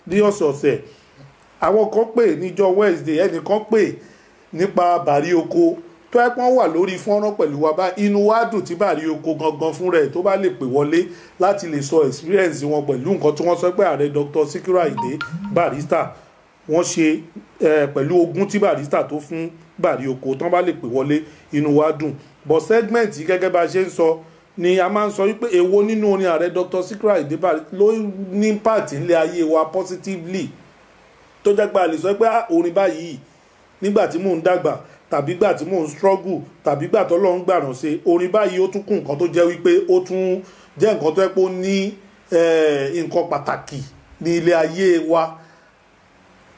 ní ọ̀sọ̀ọ̀sẹ̀ àwọn kan pè níjọ́ Wednesday ẹnìkan pè nípa Bàrí Oko tó ẹ pọ́n wà lórí fọ́nrán pẹ̀lú wa bá inú wa dùn tí Bàrí Oko gangan fún rẹ̀ tó bá lè pè wọlé láti lè sọ experience wọn pẹ̀lú nǹkan tí wọ́n sọ pé ààrẹ Dr. Sikiru Ayinde Barrister wọ́n ṣe pẹ̀lú ogún tí Barrister tó fún Bàrí Oko tán bá lè pè wọlé inú wa dùn but segment yìí gẹ́gẹ́ bá a ṣe ń sọ ni a máa ń sọ wípé èwo nínú orin ààrẹ Dr. Sikiru Ayinde Barrister ló ní pàtì ńlẹ̀ ayé wa positively tó jẹ́ pé a lè sọ pé orin báyìí nígbà tí mò ń dàgbà tàbí gbà tí mò ń struggle tàbí gbà tó lọ́n gbàràn ṣe orin báyìí ó tún kún nǹkan tó jẹ́ wípé ó tún jẹ́ nǹkan tó yẹ pé ó ní nǹkan pàtàkì ní ilé ayé wa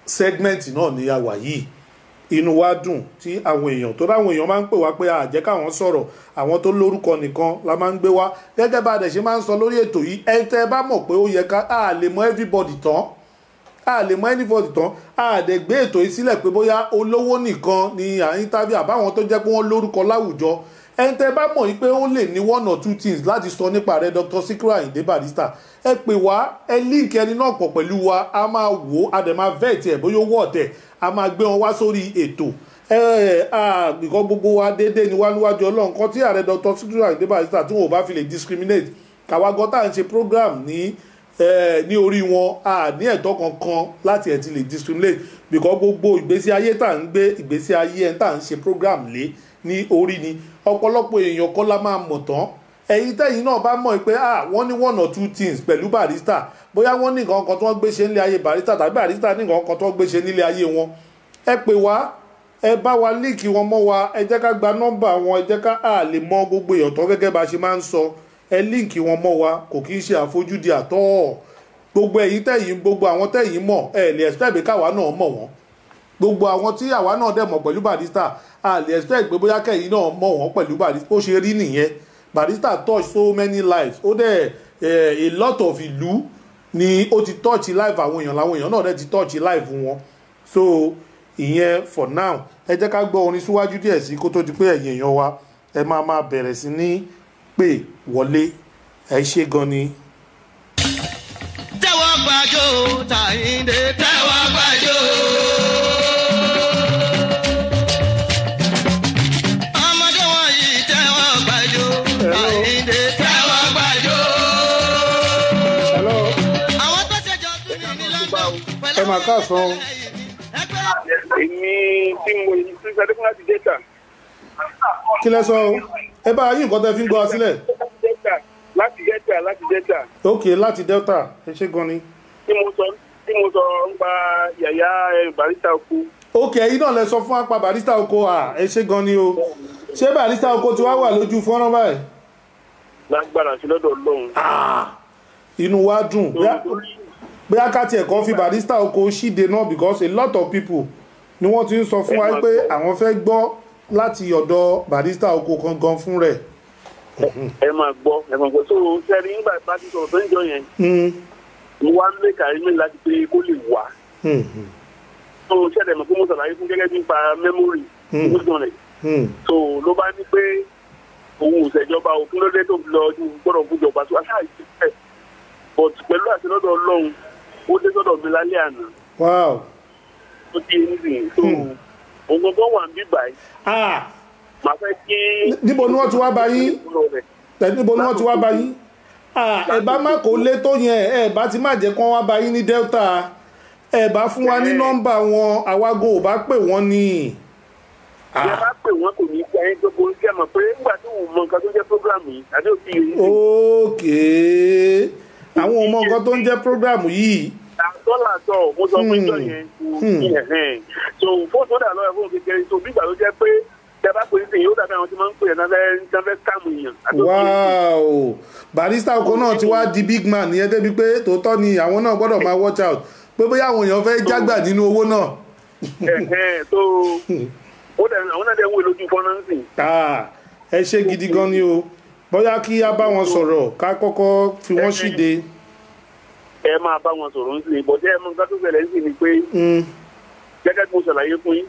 segment náà ní àwà yìí inú wa dùn tí àwọn èèyàn tó dáwọn èèyàn máa ń pè wá pé àjẹ́ káwọn sọ̀rọ̀ àwọn tó lórúkọ nìkan la máa ń gbé wá gẹ́gẹ́ bá a dẹ̀ ṣe máa ń sọ lórí ètò yìí ẹ tẹ́ bá mọ̀ pé ó yẹ ká a lè mọ everybody tán a lè mọ anybody tán a dẹ̀ gbé ètò yìí sílẹ̀ pé bóyá olówó nìkan ni à ń tàbí àbáwọn tó jẹ́ pé wọ́n lórúkọ láwùjọ ẹ tẹ́ bá mọ̀ pé ó lè ní one or two things láti sọ nípa rẹ̀ Dr. Sikiru Ayinde Barrister ẹ pè wá ẹ link ẹni náà pọ̀ pẹ̀lú wa a máa wò ó a dẹ̀ máa vet ẹ̀ bóyá owó ọ̀tẹ̀ a máa gbé wọn wá sórí ètò nǹkan gbogbo wa déédéé ni wá níwájú Ọlọ́run kan tí ààrẹ Dr. Sikiru Ayinde Barrister tí wọn ò bá fi lè discriminate káwa gan tá à ń ṣe program ní orí wọn a ní ẹ̀tọ́ kankan láti ẹ̀ ti lè discriminate because gbogbo ìgbésí ayé tá à ń gbé ìgbésí ayé ẹ̀ tá à ń ṣe program lé ní orí ni ọ̀pọ̀lọpọ̀ èèyàn kọ́ la máa mọ̀ tán ẹ̀yin tẹ́yin náà bá mọ̀ pé wọ́n ní one or two things pẹ̀lú Barrister bóyá wọ́n ní nǹkan kan tí wọ́n gbé ṣe nílé ayé Barrister tàbí Barrister ní nǹkan kan tí wọ́n gbé ṣe nílé ayé wọn ẹ pè wá ẹ bá wa líìkì wọn mọ́ wa ẹ jẹ́ ká gba nọ́mbà wọn ẹ jẹ́ ká lè mọ gbogbo èèyàn tán gẹ́gẹ́ bá ṣe máa ń sọ ẹ líìkì wọn mọ́ wa kò kí ń ṣe àfojúdi àtọ́ gbogbo ẹ̀yin tẹ́yin gbogbo àwọn tẹ́yin mọ̀ ẹ lè expect pé káwa náà mọ̀ wọ́n gbogbo àwọn tí àwa náà dẹ̀ mọ̀ pẹ̀lú Barrister a lè expect pé bóyá kẹ́yin náà mọ̀ wọ́n pẹ̀lú Barrister ó ṣe rí nìyẹn Barrister touch so many lives ó dẹ̀ a lot of ìlú ni ó ti touch life àwọn èèyàn làwọn èèyàn náà dẹ̀ ti touch life wọn so ìyẹn for now ẹ jẹ́ ká gbọ́ orin síwájú díẹ̀ sí kó tó di pé ẹ̀yin èèyàn wa ẹ máa bẹ̀rẹ̀ sí ní pè wọlé ẹ ṣe gan ni. tẹ́wọ́ gbàjọ́ Tàyíndé tẹ́wọ́ gbàjọ́. ọmọdé wọ̀nyí tẹ́wọ́ gbàjọ́ Tàyíndé tẹ́wọ́ gbàjọ́. àwọn tó ṣèjọ tún ní ní London pẹ̀lú ẹ máa káàsán. èmi tí mo yí sí sẹ́dẹ́kùn láti dẹ́ta. kí lẹ sọ ẹ bá yín nǹkan tẹ́ fi ń gbọ́ wa sílẹ̀. láti dẹ́ta. ok láti Delta ẹ ṣe gan ni. tí mo sọ ń pa Yàyà Barrister Oko. ok ẹ̀yin náà lẹ sọ fún wa pa Barrister Oko ẹ ṣe gan ni o ṣé Barrister Oko ti wá wà lójú fọ́nrán báyìí. lágbára sí lọ́dọ̀ Ọlọ́run. inú wa dùn bóyá ká tiẹ̀ kan fi Barrister Oko ṣíde náà because a lot of people ni wọ́n ti ń sọ fún wa pé àwọn fẹ́ gbọ́ láti ọ̀dọ̀ Barrister Oko gangan fún rẹ̀. ẹ máa gbọ́ so sẹ́ni nígbà bá ti sọ̀rọ̀ tó ń jọ yẹn mo wá mẹ́ka ẹ̀mí láti pé kó lè wà. so ṣẹ̀dẹ̀ mọ̀ pé mo sọ̀rọ̀ ayé fún gẹ́gẹ́ bí nípa memory wisdom rẹ̀ so ló bá ní pé òun ò ṣèjọba òfin lóde tó lọ gbọ́dọ̀ fúnjọba tó aṣáà yìí fẹ́ but pẹ̀lú àti lọ́dọ̀ Ọlọ́run ó dé sọ́dọ̀ mi lálẹ́ àná. wow. ó ti yé nísìnyí so òun gbọ́dọ̀ wà ń bí báyìí. màá fẹ́ kí. níbo ni wọ́n ti wá bá yín níbo ni wọ́n ti wá bá yín ẹ bá má kó lé tó yẹn ẹ bá ti má jẹ́ kí wọ́n wá bá yín ní Delta ẹ bá fún wa ní nọ́mbà wọn àwago ò bá pè wọ́n ni. ẹ bá pè wọ́n kò ní í ṣe ayé tó borí sí àmọ́ pé nígbà tí òun mọ nǹkan tó jẹ́ program yìí àdé òfin yìí. ok àwọn ò mọ nǹkan tó ń jẹ́ program yìí. àtọ́làtọ̀ mo sọ pé ìjọ yẹn so fóònù ó dà lọ́yọ̀ fóònù kékeré so bí ìgbà tó jẹ́ pé tẹ bá pè é sìn yóò dàbí àwọn tí máa ń pè é náà fẹ́ scam èèyàn. wow Barrister Oko náà ti wá di big man yẹn débi pé tòótọ́ ni àwọn náà gbọ́dọ̀ máa watch out pé bóyá àwọn èèyàn fẹ́ jágbà nínú owó náà. so àwọn náà dẹ̀ ń wé lójú fọ́nránsì. ẹ ṣe gidi gan ni o bóyá kí a bá wọn sọ̀rọ̀ ká kọ́kọ́ fi wọ́n ṣíde. ẹ máa bá wọn sọ̀rọ̀ ń sìn bọ́dẹ́ ẹ mọ nǹkan tó ṣẹlẹ̀ ń sìn ni pé gẹ́gẹ́ bí mo ṣàlàyé fún yín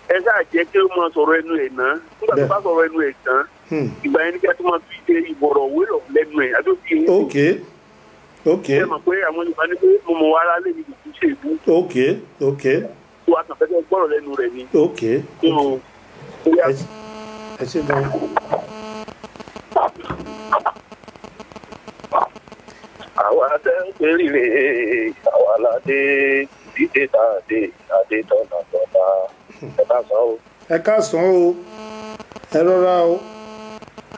ẹ ṣáà jẹ́ kí ó máa sọ̀rọ̀ ẹnu ẹ̀ náà nígbà tó bá sọ̀rọ̀ ẹnu ẹ̀ tán ìgbà yẹn ní kí a tó máa fi ṣe ìbọ̀rọ̀ wérò lẹ́nu ẹ̀ àdókè. ok ok ẹ mọ̀ pé àwọn Yorùbá ní pé mo mọ̀ ara lé mi kì í ṣe ìbú ok ok tó a kàn fẹ́ gbọ́rọ̀ lẹ́nu rẹ̀ ni. ok So, bóyá ẹ ṣe gan. àwa tẹ́ ń pè rírè àwa ládé dídé tá a dé adé tọ́nà tọ́nà ẹ bá sọ o. ẹ káàsán o ẹ rọra o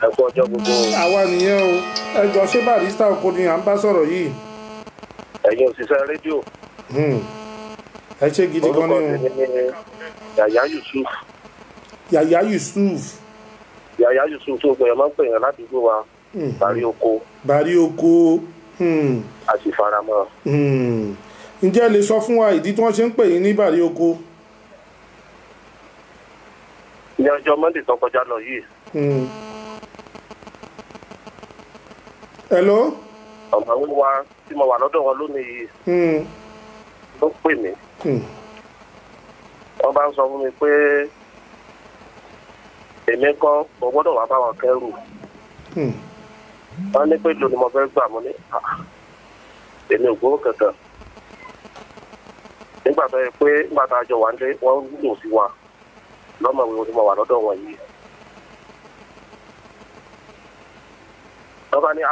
ẹ kú ọjọ́ gbogbo àwa nìyẹn o ẹ jọ ṣé Barrister Oko ni à ń bá sọ̀rọ̀ yìí. ẹ̀yin òṣìṣẹ́ rédíò. ẹ ṣe gidi gan ni o. orúkọ tèmi ni Yàyà Yusuf. Yàyà Yusuf. Yàyà Yusuf tó gbẹ̀yẹ̀ máa ń pèèyàn ládùúgbò wa Bàrí Oko. Bàrí Oko. àti faramọ́. ǹjẹ́ ẹ lè sọ fún wa ìdí tí wọ́n ṣe ń pè yín ní Bàrí Oko. ní ọjọ́ Monday tó kọjá lọ yìí. hello. ọmọ àwọn wa tí mo wà lọ́dọ̀ wọn lónìí yìí ló pè mí. wọ́n bá ń sọ fún mi pé èmi kan mo gbọ́dọ̀ wá bá wọn kẹ́rù. wọ́n ní pé lónìí mo fẹ́ gbà mọ́ ní èmi ò gbowó kankan. nígbà tó yẹ pé nígbà tá a jọ wà nílé wọ́n lò sí wa lọ́mọ ìwé ni mo wà lọ́dọ̀ wọn yìí. wọ́n bá ní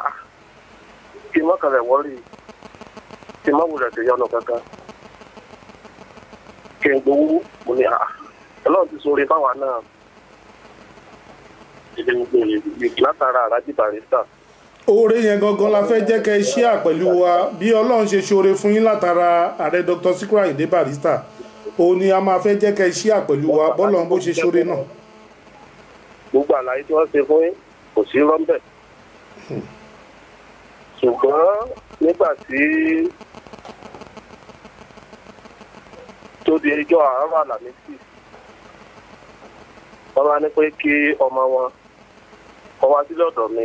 kí n mọ́kànlẹ̀ wọ́ọ̀rì kí n má wulẹ̀ tó yọnu kankan kí n gbowó mo ní ọlọ́run ti sọ̀rọ̀ fáwa náà látara Alhaji Barrister. oore yẹn gangan la fẹ́ jẹ́ kẹ́ ẹ ṣíà pẹ̀lú wa bí ọlọ́run ṣe ṣoore fún yín látara ààrẹ Dr. Sikiru Ayinde Barrister òun ni a máa fẹ́ jẹ́ kẹ́ ẹ ṣíà pẹ̀lú wa bọ́lọ́run bó ṣe ṣoore náà. gbogbo àlàyé tí wọ́n ṣe fún yín kò sí rọ́ńbẹ̀. ṣùgbọ́n nígbà tí tó di ẹjọ́ àárọ̀ Àlàmísì wọ́n bá ní pé kí ọmọ wọn kọ́ wá sílẹ̀ ọ̀dọ̀ mi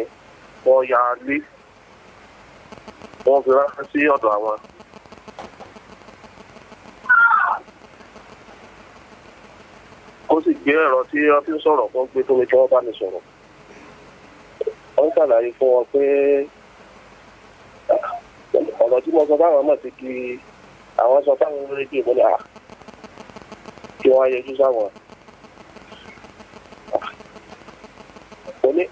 wọ́n ya lé wọ́n fi ránṣẹ́ sí ọ̀dọ̀ àwọn. ó sì gbé ẹ̀rọ tí wọ́n fi ń sọ̀rọ̀ fún gbé fún mi kí wọ́n bá mi sọ̀rọ̀. wọ́n ṣàlàyé fún wọn pé ọ̀rọ̀ tí mo sọ fáwọn mọ̀ sí kí àwọn sọ fáwọn rédíò mo ní kí wọ́n yẹjú sáwọn. mo ní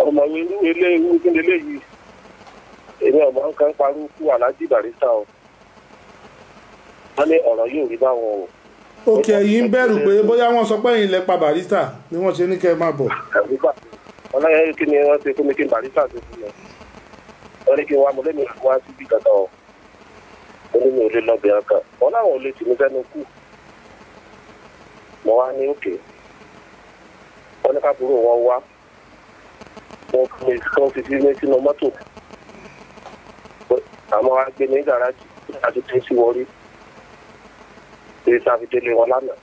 ọmọ mi irú irú kí ni eléyìí èmi ọmọ nǹkan parú kú Alhaji Barrister o. wọ́n ní ọ̀rọ̀ yóò rí báwọn o. òkè yìí ń bẹ̀rù pé bóyá wọ́n sọ pé ẹ̀yin lẹ pa Barrister ni wọ́n ṣe ní kẹ́ ẹ máa bọ̀. ọlọ́yẹ kí ni wọ́n ṣe fún mi kí n Barrister ṣe fún mi. wọ́n ní kí n wá mo lé mi wá síbi kankan o. mo ní mi ò lè lọ bẹ̀rẹ̀ kan. wọ́n láwọn ò lè tì mí fẹ́nu kù. mo wá ní òkè. wọ́n ní káàbùrò wọn wá. wọ́n fi sí sínú mọ́tò. àmọ́ wá gbé ní gàrájì àti tó sí wọrí. èyí sáfìdélé wọn lánàá.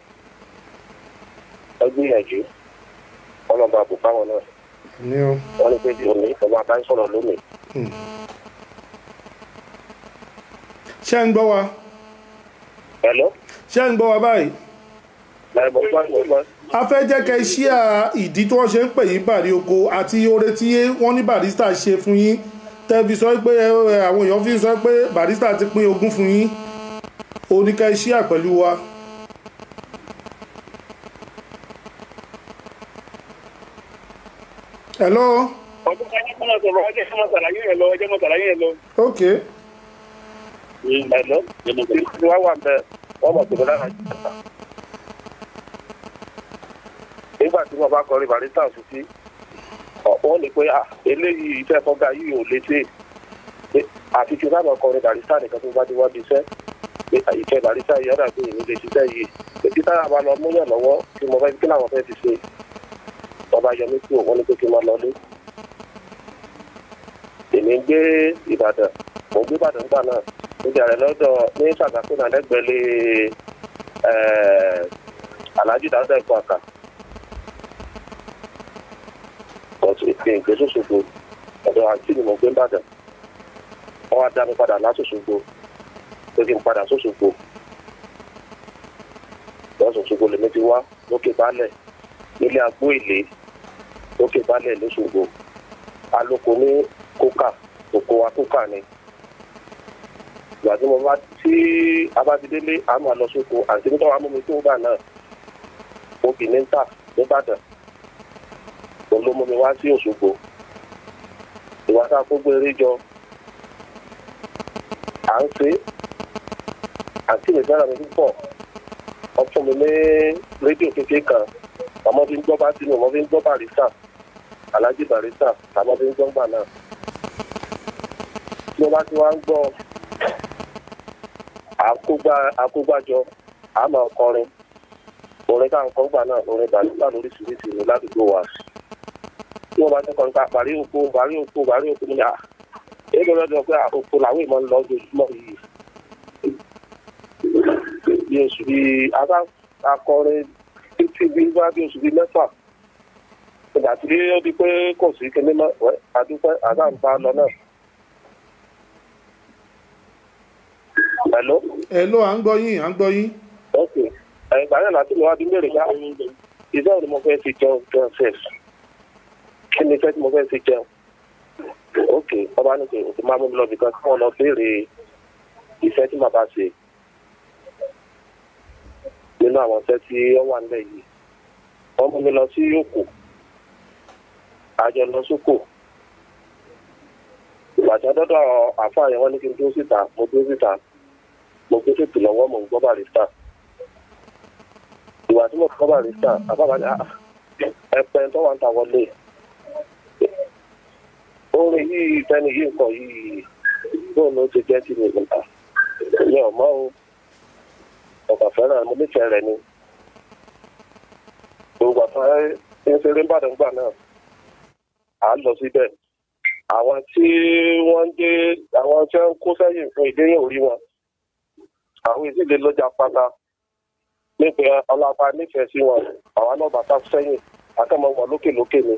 wọ́n gbìyànjú. wọ́n lọ bá àbò fáwọn náà. wọ́n ní pé òní ọmọ àbáyé sọ̀rọ̀ lónìí. ṣé ń gbọ́ wa. Hello? ṣé ń gbọ́ wa báyìí. a fẹ́ jẹ́ kẹ́ ṣíà ìdí tí wọ́n ṣe ń pè yín Bàrí Oko àti oore tí wọ́n ní Barrister ṣe fún yín tẹ́bi sọ pé àwọn èèyàn fi ń sọ pé Barrister ti pín ogún fún yín òun ni kẹ́ ṣíà pẹ̀lú wa. hello. ọdún kan ní kọ́nà sọ̀rọ̀ ọjọ́ ìṣẹ́ mọ̀sálàyé yẹn lọ ọjọ́ mọ̀sálàyé yẹn lọ. ok. hello tí wọ́n wà bẹ́ẹ̀ wọ́n mọ̀ tó lára jù. nígbà tí wọ́n bá kọrin Barrister sí wọ́n ní pé eléyìí iṣẹ́ fọ́gà yìí ò lè ṣe àfi tí wọ́n bá kọrin Barrister nìkan tó bá ti wọ́n di iṣẹ́ ìfẹ́ Barrister yìí ọ̀dà pé èmi lè ṣiṣẹ́ yìí èyí táyà bá lọ múyàn lọ́wọ́ kí mo fẹ́ kí làwọn fẹ́ ti ṣe ọba yọmí kú òun ní pé kí n máa lọ lé. èmi ń gbé Ìbàdàn mo ń gbé Ìbàdàn gbà náà níbi àrẹ lọ́dọ̀ ní Ṣàgákúnà lẹ́gbẹ̀ẹ́ Alhaji Dáúdà Ikọ̀ Àkà ọ̀tún ìpín ìgbé Sóṣogbo ọ̀dọ̀ àǹtí ni mo gbé Ìbàdàn wọ́n wá dá mi padà lásòṣogbo pé kí n padà Sóṣogbo lọ́sọ̀ṣogbo lèmi ti wá lókè Baálẹ̀ nílé Agbó Èlé lókè Baálẹ̀ lóṣogbo aloko ní kókà oko wa tó kà ní. Ìgbà tí mo bá tí a bá ti délé a máa lọ sóko àti nítorí àwọn amúmi tó gbà náà obì ní ń tà nìbàdàn òun ló mú mi wá sí Òṣogbo. Ìwà tá a kó gbére jọ à ń ṣe àti mi fẹ́ràn mi púpọ̀ wọ́n fún mi ní rédíò kékeré kan àmọ́ fi ń gbọ́ bá sínú wọ́n fi ń gbọ́ Barrister Alhaji Barrister àmọ́ fi ń gbọ́ gbà náà. Tí wọ́n bá ti wá ń gbọ́ àkógbájọ àmọ́ ọkọrin orin ká nǹkan gbà náà orin Barrister lóríṣiríṣi ní ládùúgbò wa. Tí wọ́n bá ti kọrin ká parí oko ní à èyí ló lọ́dọ̀ pé àkókò làwọn èèmọ̀ ń lọ ojoojúmọ́ yìí. Bí oṣù bíi akọrin títí bí wá bí oṣù bíi 6. Ìgbà tí ó di pé kò sí kíní mọ́ àdúpẹ́ àdáǹbá lọ náà. Hello, à ń gbọ́ yín. Ok. Ìgbà náà láti lọ wá bí mẹ́rin yá. Ìjọ́ ni mo fẹ́ fi jẹun sẹ́f. Kí ni fẹ́ tí mo fẹ́ fi jẹun? Ok, ọba ní pé òtí máa mú mi lọ bìkan kí wọ́n lọ béèrè iṣẹ́ tí màá bá ṣe nínú àwọn iṣẹ́ tí wọ́n wà nílẹ̀ yìí. Wọ́n mú mi lọ sí Òkò, àjọ lọ sókò. Ìgbàjọ́ dọ́dọ̀ àfáà yẹn wọ́n ní kí n dúró síta, mo gbé tètè lọ́wọ́ mò ń gbọ́ Barrister. Ìgbà tí mo gbọ́ Barrister, àbábá ní ẹ̀pẹ́ tó wà ń ta wọlé. Orin yìí tẹ́ni yìí nǹkan yìí bóun ló ti jẹ́ sí mi níta. Mi ò mọ̀ o. Ọ̀gá fẹ́ràn mo nífẹ̀ẹ́ rẹ̀ ni. Gbogbo àtàrà ń ṣeré ń bàdàn gbà náà. À ń lọ síbẹ̀. Àwọn tí wọ́n ń kó sẹ́yìn fún ìdéyìn orí wọn. Àwọn ìdílé lọ́jà pátá. Nípa ọlọ́pàá nífẹ̀ẹ́ sí wọn. Àwọn náà bàtà sẹ́yìn. Akẹ́mọ̀ wọn lókè ni.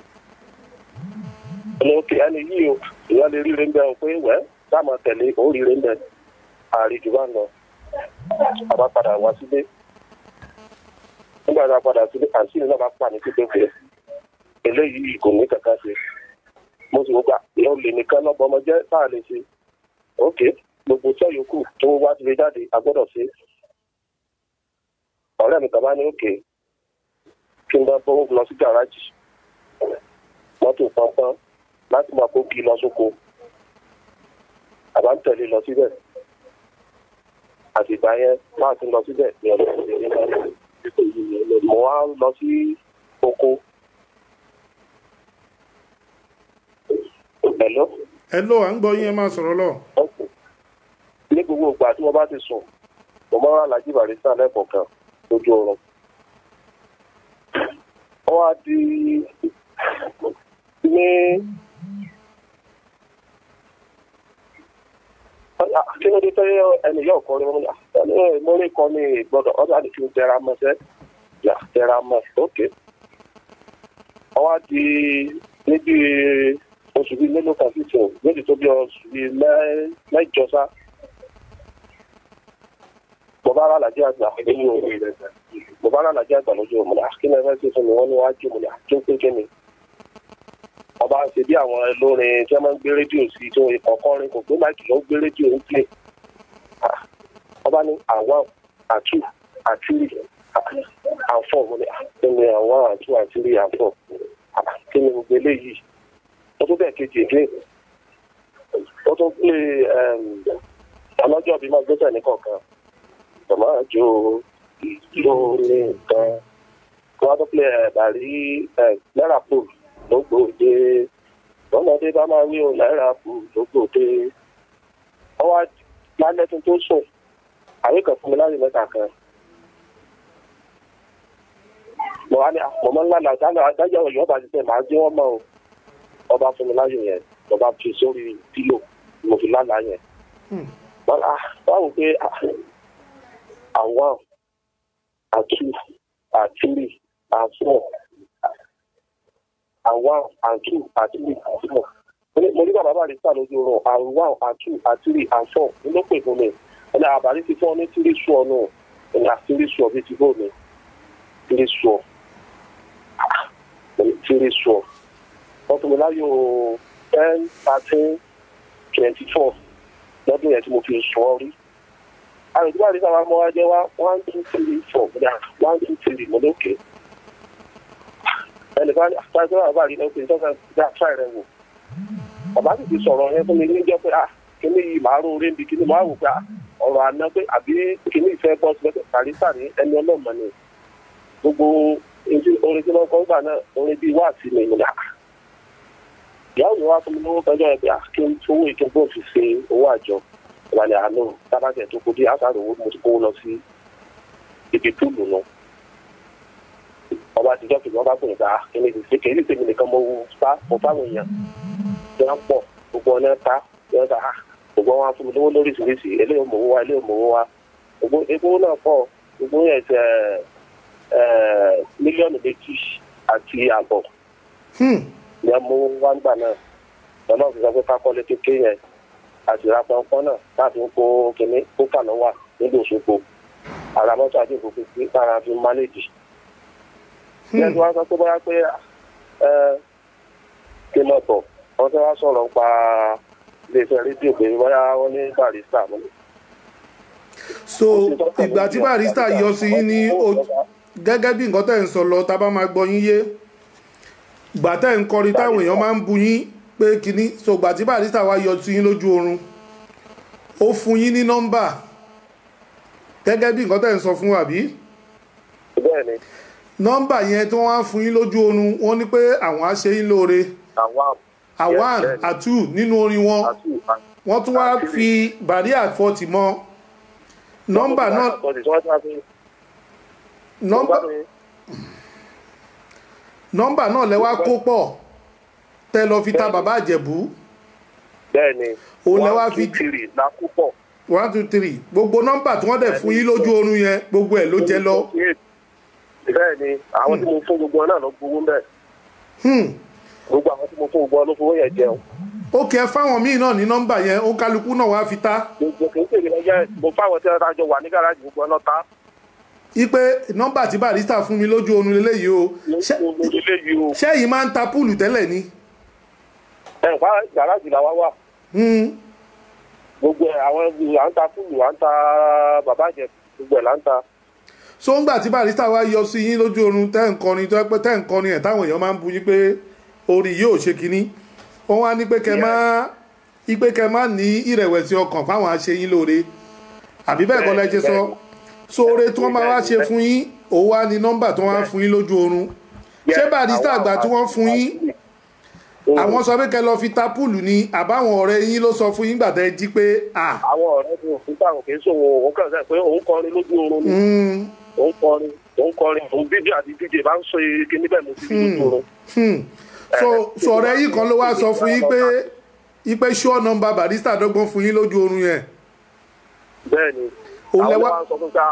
Olókè ẹni yìí o, ìyá lè ríre ń bẹ pé wẹ́ dáàmà tẹ̀lé ó ríre ń bẹ àríjù bá ń lọ. Àbá padà wá sílé. Nígbà tá a padà sílé, àǹtí mi náà bá pà ní pípé. Eléyìí kò ní kankan ṣe. Mo sì gbà ìyá olè nìkan lọ́gbọ́n ọmọ jẹ́ táà lè ṣe. Ok, gbogbo tí ọ̀yọ́kù tó wá ti lè jáde, a gbọ́dọ̀ ṣe. Ọ̀rẹ́ mi kan bá ní òkè kí n bá bọ́ lọ sí gàrájì. Mọ́tò pọ́npọ́n láti máa kó kí lọ sóko. Àbá ń tẹ̀lé lọ síbẹ̀. Àtìgbà yẹn máa ti lọ síbẹ̀ ní ọdún ìrìnlẹ̀. Mo wá lọ sí oko. Hello, à ń gbọ́ yín, ẹ máa sọ̀rọ̀ lọ. Ní gbogbo ìgbà tí wọ́n bá ti sùn, mo máa ń rà Alhaji Barrister lẹ́kọ̀ọ̀kan lójú oorun. Wọ́n á di ní kí ló dé tẹ́ ẹni yóò kọ́ ni mo rí kọ́ ní ìgbọ́dọ̀ ọ̀dọ̀ àti kí n tẹra mọ́ sẹ́ tẹra mọ́ ok. Wọ́n á di níbi oṣù bíi mélòó kan sísè méjì tó bí oṣù bíi mẹ́jọ sá. Bọ̀bá Alhaji àgbà lójú omi rẹ̀ Bọ̀bá Alhaji àgbà lójú omi rẹ̀ kí ni ẹ fẹ́ ṣe fún mi wọ́n ní wọ́n á jí mi rẹ̀ tó pé kí ni. Ọba ṣe bí àwọn olórin tí wọ́n máa ń gbé rédíò sí tí wọ́n kọ̀ọ̀kọ́rin kò gbé máìkì lọ gbé rédíò ń pè. Ọba ní àwọn àtú àtìrí àfọ̀ mo ní kíni àwọn àtú àtìrí àfọ̀ kíni gbogbo eléyìí. Ó tún bẹ́ẹ̀ kejì èdè. Ó tún pè ọlọ́jọ́ bí máa gbé tẹ̀lé kọ̀ọ̀kan. Tọ̀mọ́ àjò lórí nǹkan. Wọ́n tún pè Bàrí náírà pòlù lógbòde lọ́mọdé bá máa rí òun náírà kù lógbòde. Wọ́n wá lálẹ́ tó sùn àwé kan fún mi láyé mẹ́ta kan. Mo wá ní àpòmọ́ ńlá àdájọ́ ọ̀yọ́ ọba ti tẹ̀ máa gbé wọ́n mọ́ o. Ọba fún mi láyé yẹn lọ́ba fi sórí pílò mo fi lálàá yẹn. Báwo pé àwọn àtú àtúrì àfọ̀ àwọn àtú àtúrì àfọ̀. Mo ní bàbá Barrister lójú oorun àwọn àtú àtúrì àfọ̀ ló pè fún mi. Ẹni àbárí ti fọ́ ní tírísù ọ̀nà ẹni àtírísù ọ̀bí ti bò mí tírísù ọ̀ tírísù ọ̀. Wọ́n fún mi láyò 10, 13, 24 lọ́dún yẹn tí mo fi sọ rí. àwọn ìdílé àdìsá wa mọ́ wá jẹ́ wá 1 2 3 4 bóyá 1 2 3 mo lókè. ẹnìkan ní àtàkùn àwọn àbárí lókè nítorí dá ṣáì rẹ̀ wò. bàbá sì ti sọ̀rọ̀ yẹn fún mi ní jẹ́ pé kíní yìí màá rò orí níbi kíní màá wò pé ọ̀rọ̀ àná pé àbí kíní ìfẹ́ bọ́ sí Barrister ní ẹni ọlọ́mọ ni gbogbo orin tí wọ́n kọ́ gbà náà orin bíi wá sí mi nígbà. ìyáwó mi wá fún mi lówó pẹ́jọ́ ẹ̀ pé kí n owó ìkẹ́gbọ́n fi ṣe owó àjọ ìwàlẹ̀ àánú tábàtẹ̀ tó kó dé àtàrò owó mo ti kówó lọ sí ibi túlù náà. ọba àtijọ́ kìí wọ́n bá pè nípa kíní ti ṣe kèé tèmi nìkan mo fáwọn èèyàn tí wọ́n pọ̀ gbogbo ọ̀nà ta wọ́n ta gbogbo wọn fún mi lówó lóríṣiríṣi eléyìí òmòwò wa eléyìí òmòwò wa gbogbo epo náà pọ̀ gbogbo yẹn ṣe mílíọ̀nù 2.5 àbọ̀ ní ọmọ wa ń gbà náà lọ́nà fi sọ pé kákọ́lé kékeré yẹn àti ìrapọ̀npọ̀ náà láti ń kó kínní kó kà lọ́wọ́ nílùú Òṣogbo ara mọ́tò àdìgbò pípé kára fi mánéjì. ní ẹni wá sọ pé bóyá pé kí n mọ̀ bọ̀ wọ́n fẹ́ wá sọ̀rọ̀ pa iléeṣẹ́ rédíò pé bóyá wọ́n ní Barrister mọ́. so ìgbà tí Barrister yọ sí yín ní gẹ́gẹ́ bí nǹkan tẹ̀ ń sọ lọ tá a bá máa gbọ́ yín yé ìgbà tẹ̀ ń kọrin táwọn èèyàn máa ń bu yín pé kínní so ìgbà tí Barrister wá yọ sí yín lójú oorun ó fún yín ní nọ́mbà gẹ́gẹ́ bí nǹkan tẹ̀ ń sọ fún wa bí. bẹ́ẹ̀ni. nọ́mbà yẹn tí wọ́n á fún yín lójú oorun wọ́n ní pé àwọn á ṣe yín lóore àwọn àtú nínú orin wọn wọ́n tún wá fi Barrier 40 mọ́ nọ́mbà náà nọ́mbà náà lẹ wá kó pọ̀ tẹ́ lọ fi ta bàbá Ìjẹ̀bú. bẹ́ẹ̀ni òun lẹ wá fi 1 2 3 la kó pọ̀. 1 2 3 gbogbo nọ́mbà tí wọ́n dẹ̀ fún yín lójú oorun yẹn gbogbo ẹ̀ ló jẹ lọ. bẹ́ẹ̀ni àwọn tí mo fún gbogbo náà ló gbowó ń bẹ̀. gbogbo àwọn tí mo fún gbogbo ló fowó yẹn jẹun. ó kẹ fáwọn míì náà ní nọ́mbà yẹn ó kálukú náà wá fi ta. gbogbo kì í ṣègbè lọ́jọ́ mo fáwọn tí wọ́n jọ wà ní gáràjì gbogbo náà ta. ipe nọ́mbà tí Barrister fún mi lójú oorun lélẹ́yìí o ṣé yìí máa ń ta púùlù tẹ́lẹ̀ ni. ẹ̀ pa gáràjì làwa wà. gbogbo àwọn à ń ta púùlù à ń ta bàbá Ìjẹ̀bú gbogbo ẹ̀ là ń ta. so ńgbà tí Barrister wá yọ sí yín lójú oorun tẹ́ ń kọrin tó pé tẹ́ ń kọrin ẹ̀ táwọn èèyàn máa ń bu yín pé orí yóò ṣe kínní wọ́n wá ní pé kẹ́ má ní ìrẹ̀wẹ̀sì ọkàn fáwọn aṣeyín lóore àbí bẹ́ẹ̀ kọ́ lẹ́ ṣe sọ sóore tí wọ́n máa wá ṣe fún yín òun wá ní nọ́mbà tí wọ́n á fún yín lójú oorun ṣé Barrister àgbà tí wọ́n fún yín àwọn sọ pé kẹ́ lọ fi ta púùlù ni àbáwọn ọ̀rẹ́ yín ló sọ fún yín gbà tẹ́ jí pé àwọn ọ̀rẹ́ tí òfin táwọn kì í sòwò òun kàn sẹ́ pé òun kọrin lójú oorun ni òun kọrin òun bíbí àti díje bá ń sọ ike níbẹ̀ mo ti fi lójú oorun. so ọ̀rẹ́ yìí kan ló wá sọ fún yín pé ipe sure number Barrister dọ́gbọ́n fún yín lójú oorun yẹn. bẹ́ẹ̀ni àwọn ọmọ sọ fún ká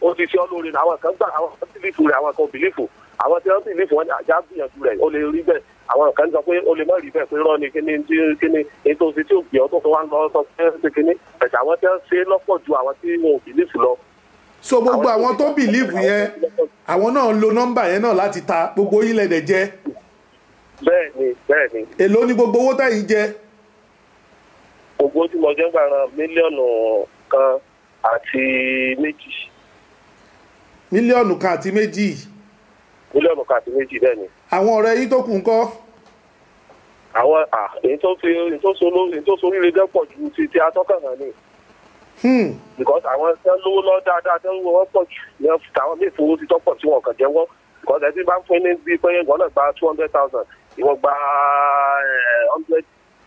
ó ti ṣe olóore ní àwọn kan gbà àwọn kan bìlífù rẹ̀ àwọn kan bìlífù àwọn tí wọ́n bìlífù wọn àjá gbìyànjú rẹ̀ ó lè rí bẹ́ẹ̀ àwọn kan sọ pé ó lè má rí bẹ́ẹ̀ pé rán ni kíní ètò òsì tí ò gbìyànjú tó fi wá ń lọ sọ pé ṣe kíní ẹ̀sẹ̀ àwọn tí wọ́n ṣe lọ́pọ̀ ju àwọn tí wọn ò bìlífù lọ. so gbogbo àwọn tó bìlífù yẹn àwọn náà lo nọ́mbà yẹn náà láti ta gbogbo yín lẹ́dẹ̀ jẹ. bẹ́ẹ̀ni. èló ni gbogbo owó tẹ̀yìn jẹ. gbogbo tí mo jẹ́ gbà ran mílíọ̀nù kan àti méjì. mílíọ̀nù kan àti méjì. mílíọ̀nù kan àti méjì bẹ́ẹ̀ ni. àwọn ọ̀rẹ́ yín tó kù ńkọ́. àwọn èyí tó so oríire gẹ́ pọ̀ ju ti atọ́kàn náà ni. because àwọn tẹ́ lówó lọ dáadáa tẹ́ ń wo wọ́n pọ̀ jù ní àwọn míì fowó ti tọ́pọ̀ tí wọ́n kàn jẹ́wọ́ because ẹtí bá ń fún ní bíi pé ìwọ náà gba 200,000 ìwọ gba 100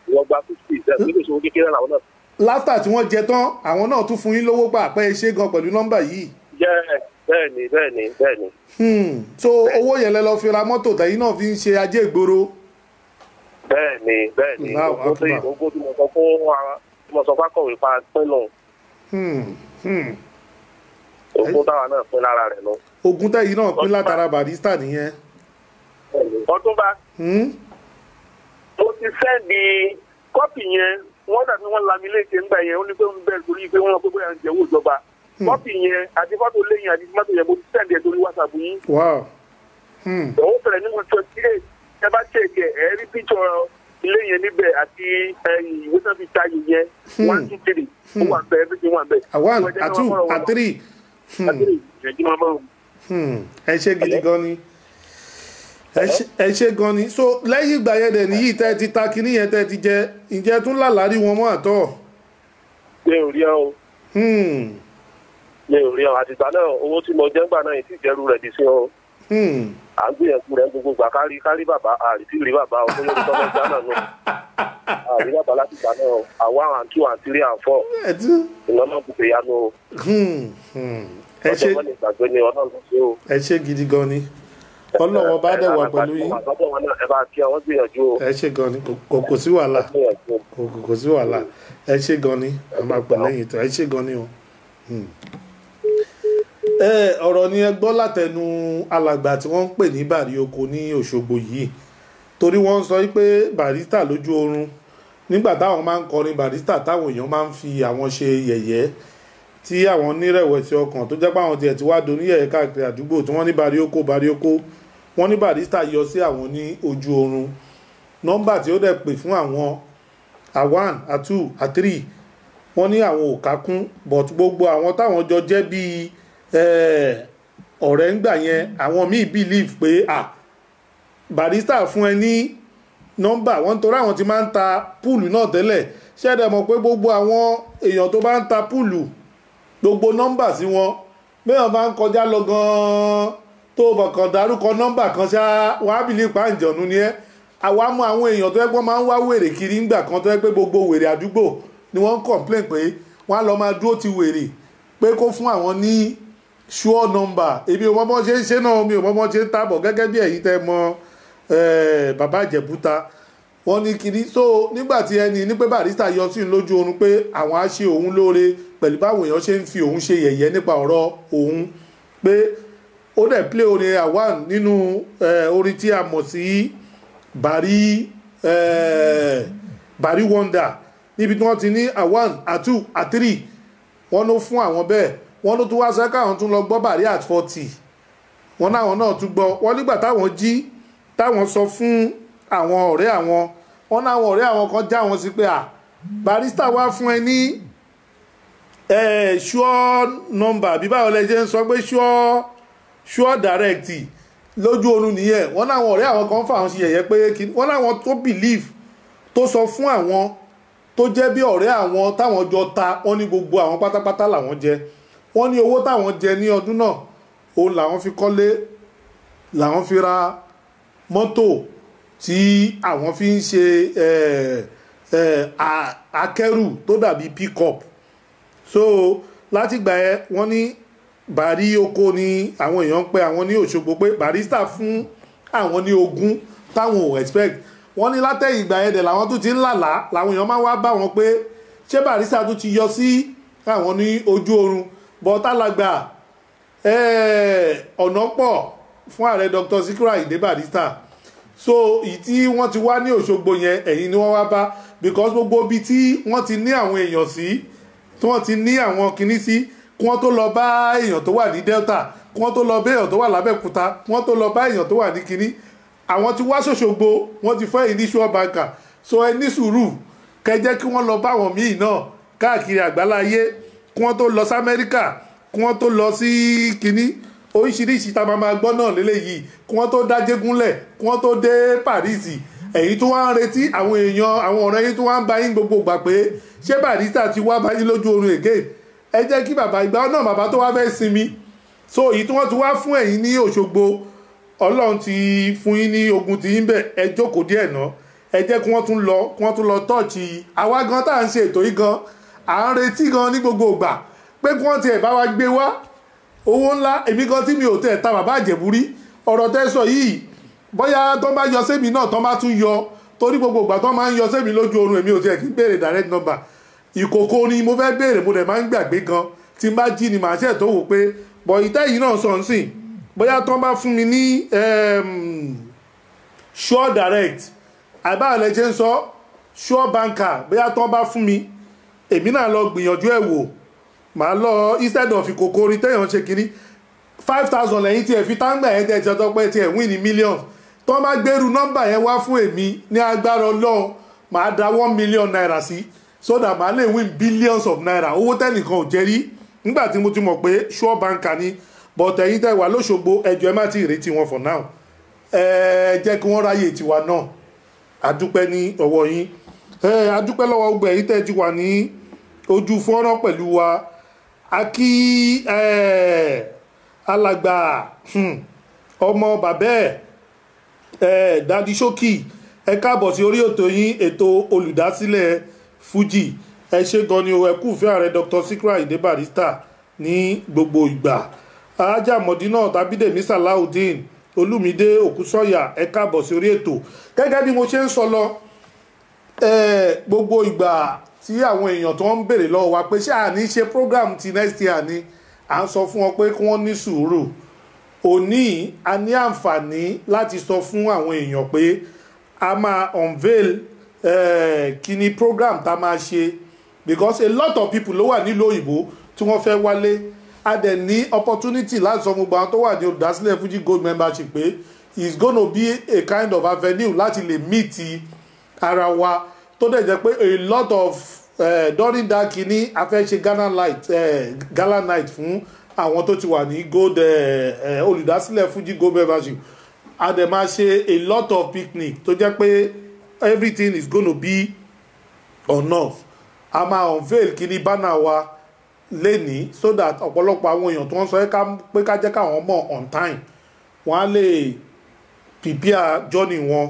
ìwọ gba 50 ẹ̀ nígbà ìṣòwò kékeré làwọn náà. láfítà tí wọ́n jẹ tán àwọn náà tún fún yín lówó pa àpẹ́ ṣé gan pẹ̀lú nọ́mbà yìí. bẹ́ẹ̀ni. so owó yẹn lẹ lọ fi ra mọ́tò tẹ̀yìn náà fi ń ṣe ajé ìgboro. bẹ́ẹ̀ni ogún tí mo sọ fún akọ̀wé pa pín nù. ogún táwa náà pín lára rẹ̀ lọ. ogún tẹ̀yìn náà pín látara Barrister nìyẹn. Ọ̀túnba mo ti sẹ́ẹ̀dì kọ́pì yẹn wọ́n dàbí wọ́n lamílẹ̀kẹ̀ ńgbà yẹn ó ní pé ń bẹ̀rẹ̀ torí pé wọ́n lọ pé bóyá ń jẹ́wọ́ ìjọba kọ́pì yẹn àti fọ́tò lẹ́yìn àti fọ́tò yẹn mo ti sẹ́ẹ̀dì ẹ̀ torí WhatsApp yín. wow. òun fẹ̀rẹ̀ nínú 28 ẹ bá ṣèkẹ̀ ẹ̀ rí píṣọ̀ ilé yẹn níbẹ̀ àti ìwé tó fi ta yìí yẹn 1 2 3 ó wà bẹ́ẹ̀ everything wà bẹ́ẹ̀. 1 2 3. Ẹ ṣe gidi gan ni ẹ ṣe gan ni so lẹ́yìn ìgbà yẹn dẹ̀ níyì tẹ́ ti ta kinní yẹn tẹ́ ti jẹ ǹjẹ́ tún lálàárí wọn mọ́ àtọ́. mi ò rí ọ mi ò rí ọ àtìgbà náà owó tí mo jẹ́ gbà náà yìí sì jẹ́rú rẹ̀ di sí ọ. à ń gbìyànjú rẹ̀ gbogbo gbà kárí bàbá àrísí rí bàbá ọmọ yóò tọ́ lọ́jà náà nù àrí bàbá láti gbà náà àwa and 2 and 3 and 4 ìnáwó kò fẹ́ yanu o. ẹ ṣe gidi gan ni ọlọ́wọ́ bá dẹ̀ wà pẹ̀lú yín ẹ ṣe gan ni kò sí wàhálà kò sí wàhálà ẹ ṣe gan ni a máa pẹ̀ lẹ́yìn tó ẹ ṣe gan ni o. ọ̀rọ̀ ni ẹ gbọ́ látẹnu alàgbà tí wọ́n ń pè ní Bàrí Oko ní Òṣogbo yìí torí wọ́n ń sọ pé Barrister lójú oorun nígbà táwọn máa ń kọrin Barrister táwọn èèyàn máa ń fi àwọn ṣe yẹ̀yẹ́ tí àwọn nírẹ̀wẹ̀sì ọkàn tó jẹ́ pé àwọn tiẹ̀ ti wá doníyẹ̀yẹ́ káàkiri àdúgbò tí wọ́n ní Bàrí Oko wọ́n ní Barrister yọ sí àwọn ní ojú oorun nọ́mbà tí ó dẹ̀ pè fún àwọn A1 A2 A3 wọ́n ní àwọn ò kákún but gbogbo àwọn táwọn jọ jẹ́ bíi ọ̀rẹ́ ń gbà yẹn àwọn míì believe pé Barrister fún ẹ ní nọ́mbà wọ́n torí àwọn ti máa ń ta púùlù náà tẹ́lẹ̀ ṣẹ́dẹ̀ mọ̀ pé gbogbo àwọn èèyàn tó bá ń ta púùlù gbogbo nọ́mbà sí wọn bẹ́ẹ̀ bá ń kọjá lọ gan-an tó bọ̀kàn dárúkọ nọ́mbà kan ṣá wàá bìlí pàǹjọ̀nù ni ẹ́ àwa mọ àwọn èèyàn tó yẹ pé wọ́n máa ń wá wèrè kiri ńgbà kan tó yẹ pé gbogbo wèrè àdúgbò ni wọ́n ń complain pé wọ́n á lọ máa dúró ti wèrè pé kó fún àwọn ní sure number èmi ò mọ̀ bọ́n ṣe ń ṣe náà mi ò mọ̀ bọ́n ṣe ń tàbọ̀ gẹ́gẹ́ bí ẹ̀yin tẹ́ mọ bàbá Ìjẹ̀búta wọ́n ní kiri so nígbà tí ẹni ní pé Barrister yọ sí lójú oorun pé àwọn á ṣe òun lóore pẹ̀lú báwọn èèyàn ṣe ń fi òun ṣe yẹ̀yẹ́ nípa ọ̀rọ̀ òun pé ó dẹ̀ play orin A1 nínú orin tí a mọ̀ sí Bàrí Wonder níbi tí wọ́n ti ní A1 A2 A3 wọ́n ló fún àwọn bẹ́ẹ̀ wọ́n ló tún wá sẹ́ka àwọn tún lọ gbọ́ Bàrí at 40 wọ́n náwọn náà tún gbọ́ wọ́n nígbà táwọn jí táwọn sọ fún àwọn ọ̀rẹ́ àwọn wọ́n náwọn ọ̀rẹ́ àwọn kan já wọn sí pé Barrister wá fún ẹ ní sure number bí báwo lẹ jẹ́ ń sọ pé sure direct lójú oorun nìyẹn wọ́n náwọn ọ̀rẹ́ àwọn kan fà wọn sí yẹ̀yẹ́ pé wọ́n náwọn tó believe tó sọ fún àwọn tó jẹ́ bí ọ̀rẹ́ àwọn táwọn jọ ta wọ́n ní gbogbo àwọn pátápátá làwọn jẹ wọ́n ní owó táwọn jẹ ní ọdún náà òun làwọn fi kọ́lé làwọn fi ra mọ́tò tí àwọn fi ń ṣe akẹ́rù tó dàbí pick-up so láti gbà ẹ wọ́n ní Bàrí Oko ni àwọn èèyàn ń pè àwọn ní Òṣogbo pé Barrister fún àwọn ní ogún táwọn ò expect wọ́n ní látẹ̀yìn ìgbà ẹ̀dẹ̀ làwọn tún ti ń làlá làwọn èèyàn máa wá bá wọn pé ṣé Barrister tún ti yọ sí àwọn ní ojú oorun bọ́tálàgbà ọ̀nà pọ̀ fún ààrẹ Dr. Sikiru Ayinde Barrister so ìyí tí wọ́n ti wá ní Òṣogbo yẹn ẹ̀yìn ni wọ́n wá bá because gbogbo ibi tí wọ́n ti ní àwọn èèyàn sí tí wọ́n ti ní àwọn kinní sí kí wọ́n tó lọ bá èèyàn tó wà ní Delta kí wọ́n tó lọ bá èèyàn tó wà lábẹ́òkúta kí wọ́n tó lọ bá èèyàn tó wà ní kinní àwọn tí wá ṣòṣogbo wọ́n ti fẹ́ initial banker so ẹ ní sùúrù kẹjẹ́ kí wọ́n lọ bá àwọn míì náà káàkiri àgbáláyé kí wọ́n tó lọ sí Amẹ́ríkà kí wọ́n tó lọ sí kinní oríṣiríṣi tá a máa gbọ́ náà lélẹ́yìí kí wọ́n tó dá jégúnlẹ̀ kí wọ́n tó dé Paris ẹ̀yin tó wá ń retí àwọn èèyàn àwọn ọ̀rẹ́ yín tó wá ń bá yín gbogbo gbà pé ṣé Barrister ti wá bá yín lójú oorun again ẹ jẹ́ kí bàbá ìgbà náà bàbá tó wá fẹ́ sinmi so èyí tí wọ́n ti wá fún ẹ̀yin ní Òṣogbo Ọlọ́run ti fún yín ní ogun tí yín bẹ̀ ẹ jókòó díẹ̀ náà ẹ jẹ́ kí wọ́n tún lọ tọ́ọ̀chì àwa gan tá à ń ṣe ètò yìí gan à ń retí gan ní gbogbo ìgbà pé kí wọ́n tiẹ̀ bá wa gbé wá owó ńlá èmi gan tí mi ò tẹ̀ ta bàbá Ìjẹ̀bú rí ọ̀rọ̀ tẹ́ sọ yìí bóyá tó bá yọ sẹ́mi náà tó bá tún yọ torí gbogbo ìgbà tó máa ń yọ sẹ́mi lójú oorun èmi ò tiẹ̀ kí n béèrè direct number ìkòkò ni mo fẹ́ béèrè mo dẹ̀ máa ń gbàgbé gan tí n bá jí ni màá ṣẹ̀ tó wò pé bọ̀ ìtẹ́ yìí náà sọ ń sìn bóyá tó bá fún mi ní sure direct àbáàlẹ̀ ṣe ń sọ sure banker bóyá tó bá fún mi èmi náà lọ gbìyànjú ẹ̀ wò màá lọ instead of ìkòkò orin téèyàn ṣe kínní 5,000 lẹ́yìn tí ẹ̀ fi táǹgbà ẹ̀ tẹ̀ ṣọtọ́ pé tí ẹ̀ win ní millions tó bá gbèrú nọ́mbà yẹn wá fún èmi ní agbára Ọlọ́run màá da 1 million naira sí so that màá lè win billions of naira owó tẹ́nìkan ò jẹ́ rí nígbà tí mo ti mọ̀ pé sure banker ni but ẹ̀yin tẹ́ wà lóṣogbo ẹjọ́ ẹ má ti retí wọn for now jẹ́ kí wọ́n ráyè tiwa náà adúpẹ́ ní ọwọ́ yín adúpẹ́ lọ́wọ́ gbogbo ẹ̀yin tẹ́ ti wà ní ojú fọ́nrán pẹ̀lú wa akí alàgbà ọmọ bàbẹ́ Daddy Showkey ẹ káàbọ̀ sí orí ètò yín ètò olùdásílẹ̀ Fuji ẹ ṣé gan ni o ẹ kú fẹ́ ààrẹ Dr. Sikiru Ayinde Barrister ní gbogbo ìgbà ajá Mọ̀dínà Tàbídèmí Salaudeen Olúmídé Òkúsọ̀yà ẹ káàbọ̀ sí orí ètò gẹ́gẹ́ bí mo ṣe ń sọ lọ gbogbo ìgbà tí àwọn èèyàn tó ń béèrè lọ́wọ́ wa pé ṣé à ní ṣe program ti next year ni à ń sọ fún wọn pé kí wọ́n ní sùúrù òní a ní àǹfààní láti sọ fún àwọn èèyàn pé a máa unveil kíní program tá a máa ṣe because a lot of people ló wà nílùú òyìnbó tí wọ́n fẹ́ wálé a dẹ̀ ní opportunity láti sọ gbogbo àwọn tó wà ní olùdásílẹ̀ Fuji Gold membership pé it's gonna be a kind of avenue láti lè meet ara wa tó dẹ̀ jẹ́ pé a lot of during that kíní a fẹ́ ṣe gala night fún àwọn tó ti wà ní gold olùdásílẹ̀ Fuji Gold membership a dẹ̀ máa ṣe a lot of picnic tó jẹ́ pé everything is gonna be on us a máa unveil kíní banner wa lẹ́ni so that ọ̀pọ̀lọpọ̀ àwọn èèyàn tó ń sọ pé ká jẹ́ káwọn mọ̀ on time wọ́n á lè prepare journey wọn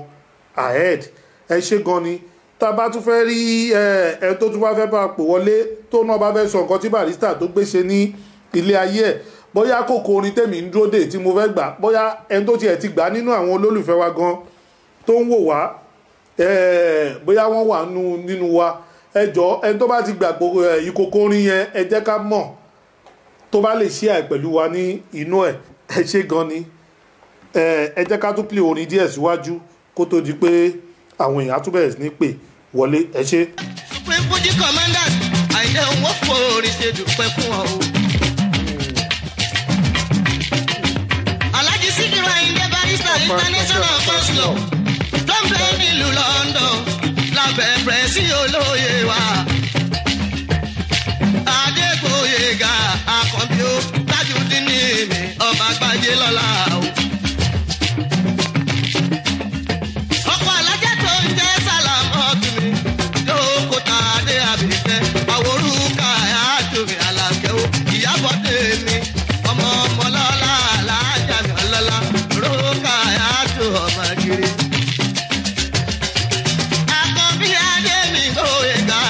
ahead ẹ ṣé gan ni tá a bá tún fẹ́ rí ẹ tó tún bá fẹ́ bá pò wọlé tó náà bá fẹ́ sọ nǹkan tí Barrister tó gbé ṣe ní ilé ayé ẹ̀ bóyá kòkó orin tèmi ń dúró dè tí mo fẹ́ gbà bóyá ẹni tó tiẹ̀ ti gbà nínú àwọn olólùfẹ́ wa gan tó ń wò wá bóyá wọ́n wà nínú wa ẹ jọ̀ọ́ ẹni tó bá ti gbà ìkòkó orin yẹn ẹ jẹ́ ká mọ̀ tó bá lè share pẹ̀lú wa ní inú ẹ̀ ẹ ṣé gan ni ẹ jẹ́ ká tún play orin díẹ̀ síwájú kó tó di pé àwọn èèyàn tún bẹ̀rẹ̀ sí ní pè wọlé ẹ ṣé. Supreme Fuji commanders Àyìndé òun fòrè ṣe dúpẹ́ fún ọ o. Alhaji Sikiru Ayinde Barrister international consul tó ń bẹ nílùú London lábẹ́ pẹ̀sì olóyè wa. Adégbòyèga Àkànbí ó Tajudeen ní mi ọba Àgbájé lọ́la o. Ọkọ̀ alájẹ́ tó ń jẹ́ Sàlámọ́tù mi lóko tàdé àbífẹ́ àwòrúkà àtòmí Àlàkẹ́ o. Ìyábọ̀dé mi ọmọ ọmọlọ́lá alájà mi ọlọ́lá rókà àtò ọmọ kiri. Àkànbí adé mi Gbóyèga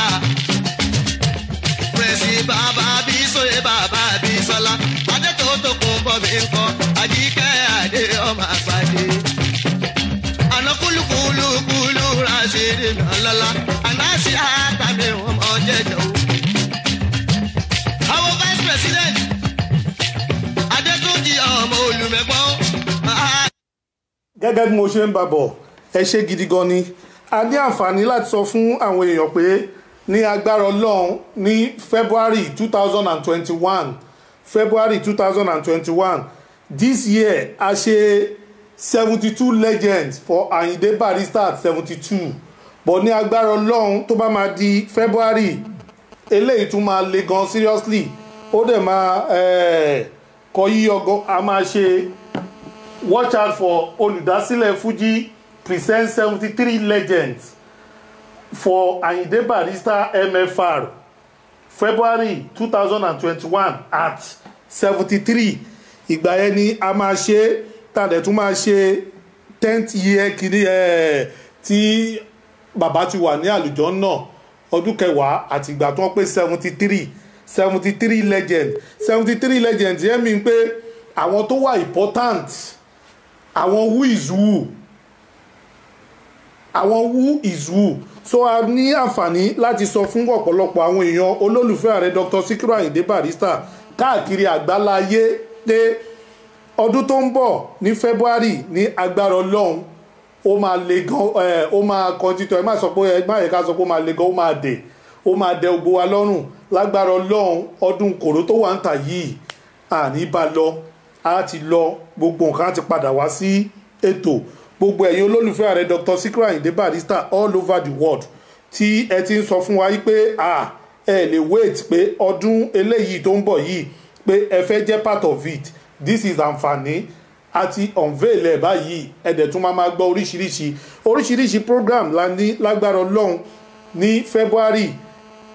pẹ̀sì bàbá bí sóyè bàbá bí sọlá adé tó tó kún bọ́ mi ń kọ́ Àjíkẹ́ adé ọmọ Àgbájé. Àná kúlúkúlúkúlú Rashidi mi ọlọ́lá ànáṣí àtàmì ọmọ jẹjọ o. Àwọn vice president Adétúnjì ọmọ Olùmẹ̀gbọ́n. gẹ́gẹ́ bí mo ṣe ń bá bọ̀ ẹ ṣé gidi gan ni a ní àǹfààní láti sọ fún àwọn èèyàn pé ní agbára Ọlọ́run ní February 2021 this year a ṣe 72 legends for Ayinde Barrister at 72 but ní agbára Ọlọ́run tó bá máa di February eléyìí tún máa le gan seriously ó dẹ̀ máa kọ yíyọ gan a máa ṣe watch out for olùdásílẹ̀ Fuji present 73 legends for Ayinde Barrister MFR February 2021 at 73 ìgbà yẹn ni a máa ṣe tàdẹ̀ tún máa ṣe 10th year kìíní tí bàbá ti wà ní àlùjọ náà ọdún kẹwàá àti ìgbà tó ń pé 73 legends yẹn mi pé àwọn tó wà important àwọn who is who so a ní àǹfààní láti sọ fún ọ̀pọ̀lọpọ̀ àwọn èèyàn olólùfẹ́ ààrẹ Dr. Sikiru Ayinde Barrister káàkiri àgbáláyé pé ọdún tó ń bọ̀ ní February ní agbára Ọlọ́run ó máa le gan ó máa kọjítọ̀ ẹ má sọ pé ẹ má yẹ ká sọ pé ó máa le gan ó máa dẹ gbogbo wa lọ́rùn lágbára Ọlọ́run ọdún kòró tó wà ń tà yìí àní bá lọ á ti lọ gbogbo nǹkan á ti padà wá sí ètò gbogbo ẹ̀yin olólùfẹ́ ààrẹ Dr. Sikiru Ayinde Barrister all over the world tí ẹ ti ń sọ fún wa yí pé ẹ lè wait pé ọdún eléyìí tó ń bọ̀ yìí pé ẹ fẹ́ jẹ́ part of it, this is àǹfààní àti unveil ẹ̀ báyìí. ẹ̀dẹ̀ tún máa gbọ́ oríṣiríṣi program la ní lágbára Ọlọ́run ní February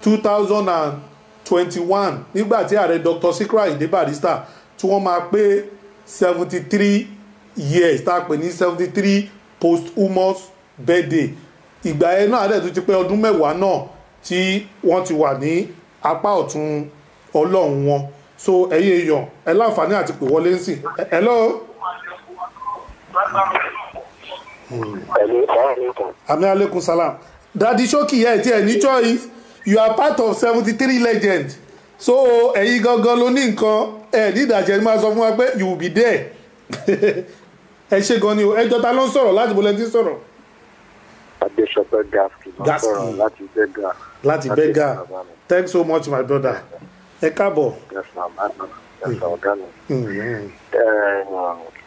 2021 nígbà tí ààrẹ Dr. Sikiru Ayinde Barrister tí wọ́n máa pé 73 years tá a pè ní 73 posthumous birthday. ìgbà yẹn náà dẹ̀ tún ti pé ọdún mẹ́wàá náà tí wọ́n ti wà ní apá ọ̀tún Ọlọ́run wọn. so ẹ̀yin èèyàn ẹ láǹfààní àti pè wọlé ń sìn. hello. Ami alaikum salam. Daddy Shoki ẹ tí ẹ ní choice, you are part of 73 legends. So ẹ̀yin gangan ló ní nǹkan ẹ ní ìdàjẹ́ ní máa sọ fún wa pé you will be there. ẹ ṣe gan ni o. ẹjọ́ ta ló ń sọ̀rọ̀ láti bọ́lẹ̀ tí ń sọ̀rọ̀. Adéṣọpẹ́ Gaski láti Bega. Láti Bega. Thanks so much my brother. Ẹ káàbọ̀.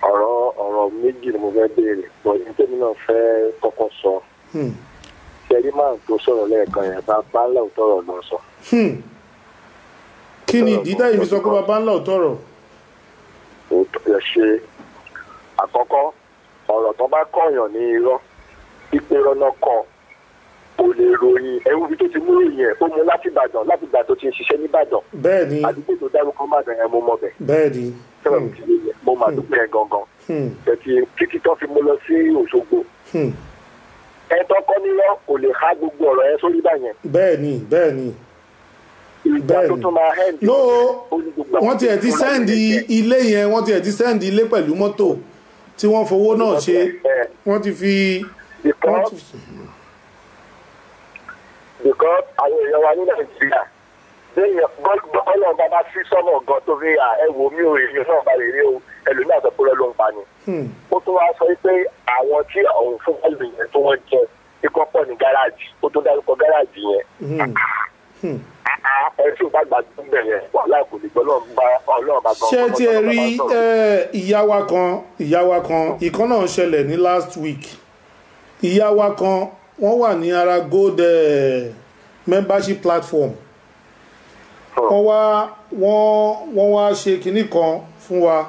ọ̀rọ̀ méjì ni mo fẹ́ béèrè pọ̀ ní tèmi náà fẹ́ kọ́kọ́ sọ. ṣẹ́rí máa tó sọ̀rọ̀ lẹ́ẹ̀kan yẹn bàbá ńlá òtọ́rọ̀ lọ sọ. kí ni ìdí táyì fi sọ pé bàbá ńlá òtọ́rọ̀? ẹ ṣe àkọ́kọ́ ọ̀rọ̀ tó bá kọ̀yàn ní irọ́ pípé rọ́nà kan kò lè ròyìn ẹ̀rù bí tó ti mú ìyẹn ó mú láti Ìbàdàn láti ìgbà tó ti ń ṣiṣẹ́ ní Ìbàdàn. bẹ́ẹ̀ni àdúgbò tó dárúkọ Ìbàdàn yẹn mo mọ̀ bẹ̀. bẹ́ẹ̀ni mo máa dúpẹ́ yẹn gangan. tẹ̀tí títí tó fi mú lọ sí Òṣogbo. ẹ̀tọ́ kọ́ nílọ kò lè há gbogbo ọ̀rọ̀ yẹn sórí báyẹn. bẹ́ẹ̀ni ìgbà tó tún máa hẹ́ǹdì. no wọ́n tiẹ̀ ti sẹ́ǹdì ilé yẹn wọ́n tiẹ̀ ti sẹ́ǹdì ilé pẹ̀lú mọ́tò tí wọ́n fowó náà ṣe wọ́n ti fi. because àwọn èèyàn wa ní Nàìjíríà lẹ́yìn bọ́ọ̀lù ọba bá sí sọ́nà gan tó fi ẹ wò mí ò èèyàn náà bá rè rí o ẹlòmíràn sọ pé ló ń pa ni. ó tún wá sọ pé àwọn tí àwọn fún bọ́ọ̀lù yẹn tó wọ́n jẹ ikọ́ pọ̀ ní gáràjì ó tó dárúkọ gáràjì yẹn. ẹ tí ò bá gbàgbọ́ bẹ̀rẹ̀ wàhálà kò lè gbọ́ Ọlọ́run bá gan. ṣé tí ẹ rí ìyá wa kan ìkan náà ṣẹlẹ̀ ní last week. ìyá wa kan wọ́n wà ní ara gold membership platform. wọ́n wá ṣe kinní kan fún wa.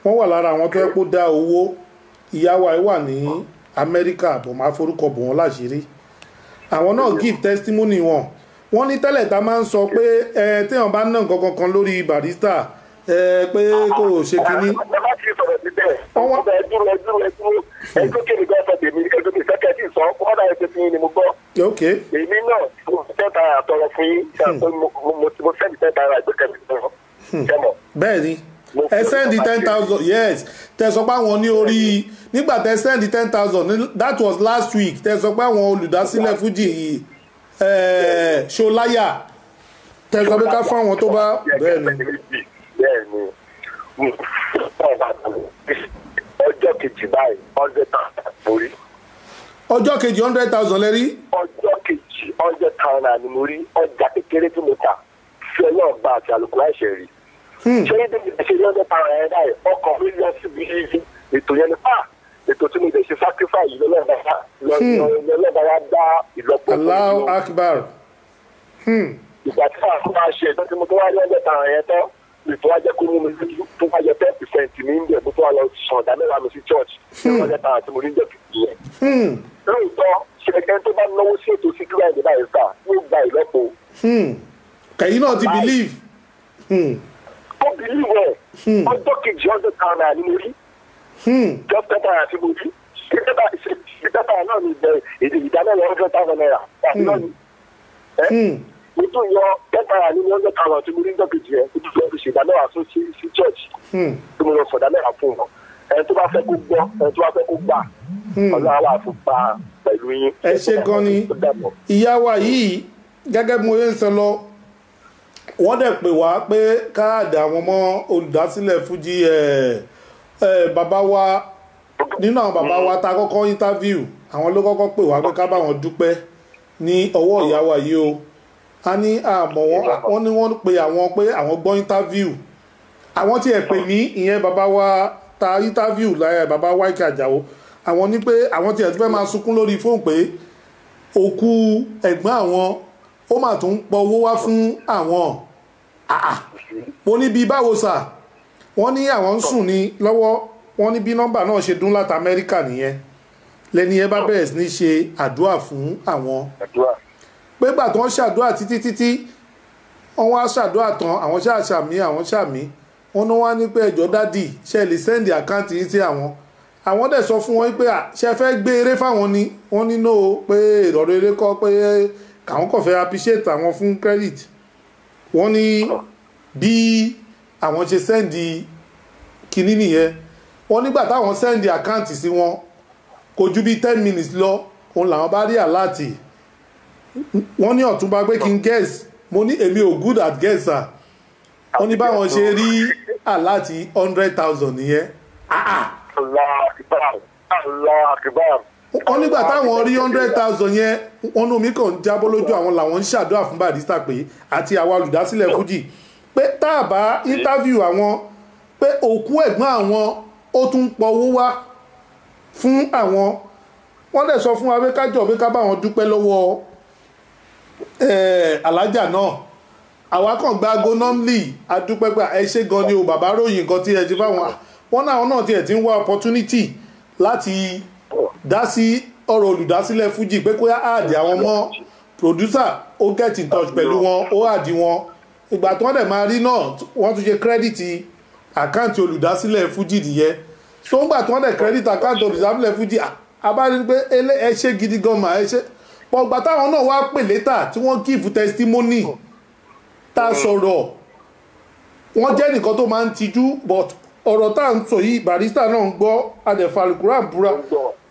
wọ́n wà lára àwọn tó yẹ kó dá owó. ìyá wa wà ní Amẹ́ríkà bò máa forúkọ bò wọ́n láṣìírí. àwọn náà give testimony wọn. wọ́n ní tẹ́lẹ̀ tá máa ń sọ pé téèyàn bá ná nǹkan kankan lórí Barrister pé kò ṣe kinní. ọwọ́ bẹ dúró ẹjọ́ kí ni gbọ́ sọ tèmi ẹjọ́ kí sẹ́kẹ̀ tí sọ ọ́dà ẹgbẹ́ tí ni mo gbọ́. èmi náà mo tẹ́ta àtọrọ fún yín mo sẹ́ndì tẹ́ta ara ìgbẹ́kẹ̀lé sọ̀rọ̀ jẹ́mọ̀. bẹ́ẹ̀ni ẹ sẹ́ndì 10,000 yes tẹ sọ pé àwọn ní orí nígbà tẹ sẹ́ndì 10,000 that was last week tẹ sọ pé àwọn olùdásílẹ̀ Fuji yìí Ṣọláyà tẹ sọ pé ká fún àwọn tó bá bẹ́ẹ̀ni. ọjọ́ kejì báyìí 100,000 mo rí. ọjọ́ kejì 100,000 lẹ rí. ọjọ́ kejì 100,000 ni mo rí ọjà kékeré tí mo ta fi ọlọ́ọ̀gbà àti àlùkò àìṣẹ́ rí. ṣé ní bí ṣe 100,000 yẹn báyìí ọkọ̀ mi lọ síbi ètò yẹn ní ètò tí mo lè ṣe sacrifice lọ́lọ́ọ̀bá wa dá ìlọ́pọ̀. Allahu Akbar. ìgbà tí àwọn máa ṣe ìtọ́jú mo tó wá rí 100,000 yẹn tán ìtọ́ wá jẹ́ kó mú mi lójú tó wá yẹ 10% mi ń bẹ̀ mo tó wá lọ sàn ọ̀dà mẹ́wàá mi sí church ní 100,000 tí mo rí ń jẹ́ kìkì yẹn. lóòótọ́ ṣẹ̀kẹ́ tó bá náwó sí ètò Sikiru Ayinde Barrister yóò gba ìlọ́po. kẹ̀yìn náà ti believe. ó believe ẹ̀ ọjọ́ kejì 100,000 ni mo rí. just 10,000 tí mo rí ìdẹ́ta náà ni ìdámẹ́rin 100,000 naira àti náà ni. mo tún yọ 10,000 ní 100,000 tí mo rí dọ́kítì ẹ̀ mo tún fẹ́ fi ṣèdámẹ́wà fún sí church tí mo lọ sọ̀dámẹ́wà fún wọn ẹni tó bá fẹ́ kó gbọ́ ẹni tó bá fẹ́ kó gbà Ọlọ́run wà fún pa pẹ̀lú yín. ẹ ṣe gan ni ìyá wa yìí gẹ́gẹ́ bí mo yẹn ń sọ lọ wọ́n dẹ̀ pè wá pé káàdì àwọn ọmọ olùdásílẹ̀ Fuji bàbá wa nínú àwọn bàbá wa ta kọ́kọ́ interview àwọn ló kọ́kọ́ pè wá pé ká bá wọn dúpẹ́ ní ọwọ́ ìyá wa yìí o a ní àmọ́ wọ́n ní wọ́n pe àwọn pé àwọn gbọ́ interview àwọn tí ẹ̀ pè mí ìyẹn bàbá wa ta interview láyé bàbá Wáìkì Àjàó àwọn ní pé àwọn tiẹ̀ ti fẹ́ máa sunkún lórí fóònù pé òkú ẹ̀gbọ́n àwọn ó mà tún ń pọ owó wá fún àwọn mo ní bí báwo sà wọ́n ní àwọn ń sùn ní lọ́wọ́ wọ́n ní bí nọ́mbà náà ṣe dún láti Amẹ́ríkà nìyẹn lẹ́ni ẹ bá bẹ̀rẹ̀ sí ní ṣe àdúrà fún àwọn pé gbà tó ń ṣàdúrà títí wọ́n wá ṣàdúrà tán àwọn ṣàmì wọ́n ní wá ní pé ẹjọ́ dádì ṣe lè sẹ́ndì àkáǹtì yìí sí àwọn dẹ̀ sọ fún wọn pé ṣe fẹ́ gbé eré fáwọn ni wọ́n ní no pé ìrọ̀rọ̀ eré kọ́ pé àwọn kò fẹ́ appreciate àwọn fún credit wọ́n ní bí àwọn ṣe sẹ́ndì kìíní nìyẹn wọ́n nígbà táwọn sẹ́ndì àkáǹtì sí wọn kò ju bí 10 minutes lọ òun làwọn bá rí àláàtì wọ́n ní Ọ̀túnba pé kí n guess mo ní èmi ò good at guess sir wọ́n ní báwọn ṣe rí àláàtì 100,000 nìyẹn wọ́n nígbà táwọn rí 100,000 yẹn wọ́n ní omi kàn jábọ́ lójú àwọn làwọn ń ṣàdúrà fún Barrister pé àti àwa olùdásílẹ̀ Fuji pé tá a bá interview àwọn pé òkú ẹ̀gbọ́n àwọn ó tún pọ̀ owó wá fún àwọn wọ́n dẹ̀ sọ fún wa pé kájọ pé ká bá wọn dúpẹ́ lọ́wọ́ alájà náà àwa kàn gba aago nọ́mlì adúpẹ́ pé ẹ ṣé gan ni o bàbá ròyìn nǹkan tí ẹ ti fáwọn wọn náà tiẹ̀ ti ń wá opportunity láti dá sí ọ̀rọ̀ olùdásílẹ̀ Fuji pé kó yá àdì àwọn mọ́ producer ó get in touch pẹ̀lú wọn ó àdì wọn ìgbà tí wọ́n dẹ̀ máa rí náà wọ́n tún ṣe kírẹ́dìtì àkáǹtì olùdásílẹ̀ Fuji nìyẹn so ń gbà tí wọ́n dẹ̀ kírẹ́dìtì àkáǹtì olùdásílẹ̀ Fuji abárí pé ẹ ṣé gidi gan mà ẹ ṣé pọ̀gbà táwọn náà wá pè létà tí wọ́n give testimony tá a sọ̀rọ̀ wọ́n jẹ́ nìkan tó máa ń tijú but ọ̀rọ̀ tá à ń sọ yìí Barrister náà ń gbọ́ adẹ̀fàlùkùrà búra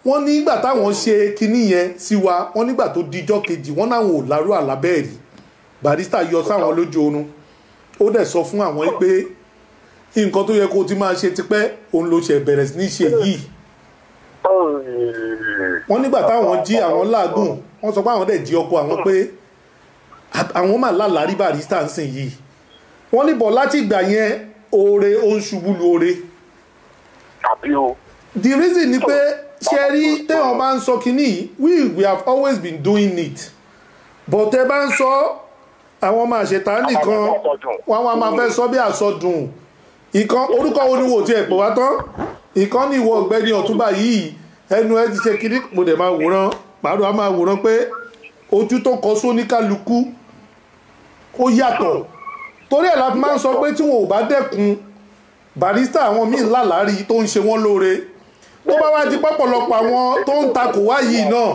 wọ́n nígbà táwọn ṣe kinní yẹn sí wa wọ́n nígbà tó dijọ́ kejì wọ́n náwọn ò lárú àlábẹ́ẹ̀rì Barrister yọ sáwọn lójú oorun ó dẹ̀ sọ fún àwọn pé nǹkan tó yẹ kó ti máa ṣe tipẹ́ òun ló ṣe bẹ̀rẹ̀ sí ní ṣe yìí wọ́n nígbà táwọn jí àwọn láàgùn wọ́n sọ pé àwọn dẹ̀ jí ọkọ àwọn pé àwọn máa lálàárí Barrister ń sìn yìí wọ́n ní bọ̀ láti ìgbà yẹn oore ó ń ṣubú lu oore the reason ni pé ṣe rí téèyàn bá ń sọ kínní we have always been doing it but ẹ bá ń sọ àwọn ọmọ àṣetá nìkan wọn máa fẹ́ sọ bí àsọdùn ìkan orúkọ wo ni wò tí ẹ pè wá tán ìkan ní ìwọ ọ̀gbẹ́ni Ọ̀túnba yìí ẹnu ẹ ti ṣe kínní mo dẹ̀ máa wòran pàrọ̀ á máa wòran pé ojú tó kọ sóníkálukú ó yàtọ̀ torí ẹ̀ láti máa ń sọ pé tí wọn ò bá dẹ́kun Barrister àwọn míì lálàárí tó ń ṣe wọ́n lóore tó bá wá di pọ̀pọ̀lọpọ̀ àwọn tó ń takò wá yìí náà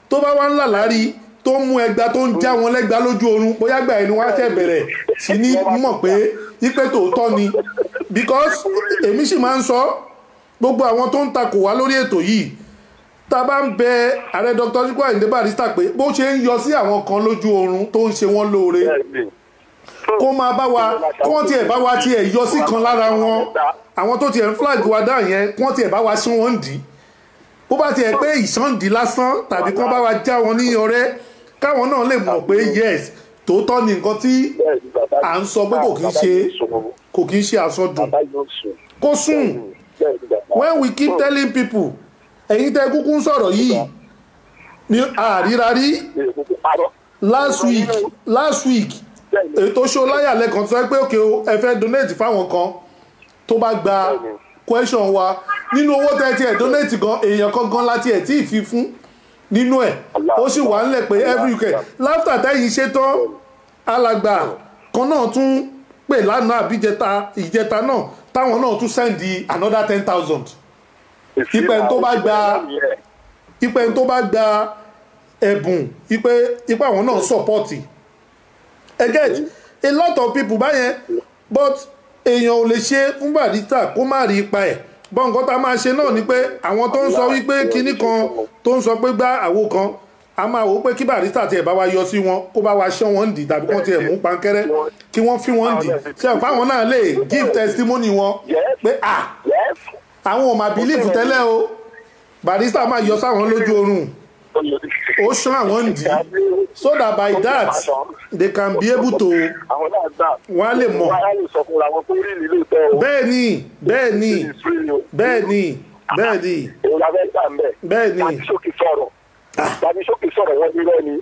tó bá wá ń lálàárí tó ń mú ẹgbà tó ń já wọn lẹ́gbà lójú oorun bóyá gbà ẹni wá ṣẹ̀ bẹ̀rẹ̀ sí ní mọ̀ pé ipe tòótọ́ ni because èmi sì máa ń sọ gbogbo àwọn tó ń takò wá lórí ètò yìí tá a bá ń bẹ ààrẹ Dr. Sikiru Ayinde Barrister pé bó ṣe ń yọ sí àwọn kan lójú oorun tó ń ṣe wọ́n lóore kó máa bá wa kí wọ́n tiẹ̀ bá wa tiẹ̀ yọ sí kan lára wọn àwọn tó tiẹ̀ ń flag wa dá yẹn kí wọ́n tiẹ̀ bá wa sún wọn dì bó bá tiẹ̀ pé ìṣàǹdì lásán tàbí kí wọ́n bá wa já wọn ní ọrẹ́ káwọn náà lè mọ̀ pé yes tòótọ́ ni nǹkan tí à ń sọ pé kò kí ń ṣe àsọdùn kó sùn when we keep telling people ẹ̀yin tẹ́ kúkú ń sọ̀rọ̀ yìí ní àríra rí last week ètò ṣó láyà lẹ́kàn tó sọ pé òkè ẹ fẹ́ donate fáwọn kan tó bá gba question wa nínú owó tẹ́tí ẹ̀ donate gan èèyàn kan gan láti ẹ̀ tí ì fi fún nínú ẹ̀ ó sì wà nílẹ̀ pé every weekend láfítà tẹ́yìn ṣetán alàgbà kan náà tún pè lánàá àbí ìjẹta náà táwọn náà tún send another 10,000 ìpẹ́ tó bá gba ẹ̀bùn ìpẹ́ àwọn náà support I get a lot of people báyẹn but èèyàn ò lè ṣe fún Barrister kó má rí ipa ẹ̀ bọ́n nǹkan tá a máa ṣe náà ni pé àwọn tó ń sọ wípé kinní kan tó ń sọ pé gbá àwo kan a máa wò pé kí Barrister tiẹ̀ bá wa yọ sí wọn kó bá wa ṣán wọn dì tàbí kán tiẹ̀ mú pankẹ́rẹ́ kí wọ́n fi wọn dì ṣe ọ̀pá àwọn náà lè give testimony wọn pé àwọn ò máa believe tẹ́lẹ̀ o Barrister máa yọ sáwọn lójú oorun ó ṣán àwọn dì so that by that they can be able to wọ́n á lè mọ̀ bẹ́ẹ̀ ni bẹ́ẹ̀ni òun la fẹ́ gbà ń bẹ̀. bẹ́ẹ̀ni tàbí sókè sọ̀rọ̀ tàbí sókè sọ̀rọ̀ wọ́n ní lọ́ni.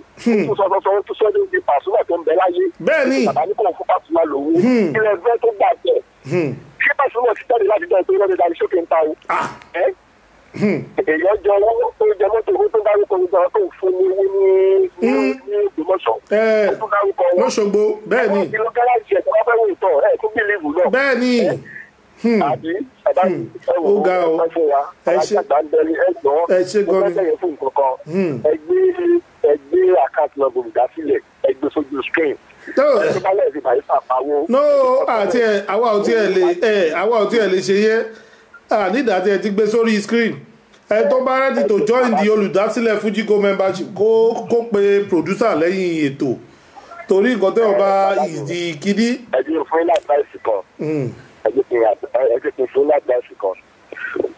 tó sọ ní ibi Pasuma tó ń bẹ láyé. bẹ́ẹ̀ni bàbá ní kò fún Pasuma lòwú. ilẹ̀ ẹgbẹ́ tó gbà jẹ́. ṣé Pasuma ti tẹ́lẹ̀ láti dán tó lọ́dẹ tàbí sókè ń ta o. èèyàn jọ owó tó jẹ mọ́tò owó tó dárúkọ gbogbo àwọn tó ń fún ní owó ní Ògbómọ̀ṣọ́. lọ́ṣogbo bẹ́ẹ̀ni bẹ́ẹ̀ni ó ga o ẹ ṣe gan ni ẹgbẹ́ àkáǹtì náà olùdásílẹ̀ ẹgbẹ́ sójú screen. no àti ẹ àwa ò tí ẹ lè ṣe yẹ nígbà tí ẹ ti gbé sórí screen ẹ tó bá ready to join the olùdásílẹ̀ Fujigo membership kó pe producer lẹ́yìn ètò torí nǹkan tẹ́ ọba ìdí kíní. ẹ̀jẹ̀ fún ilé àdáìsì kan ẹ̀jẹ̀ kí n fún ilé àdáìsì kan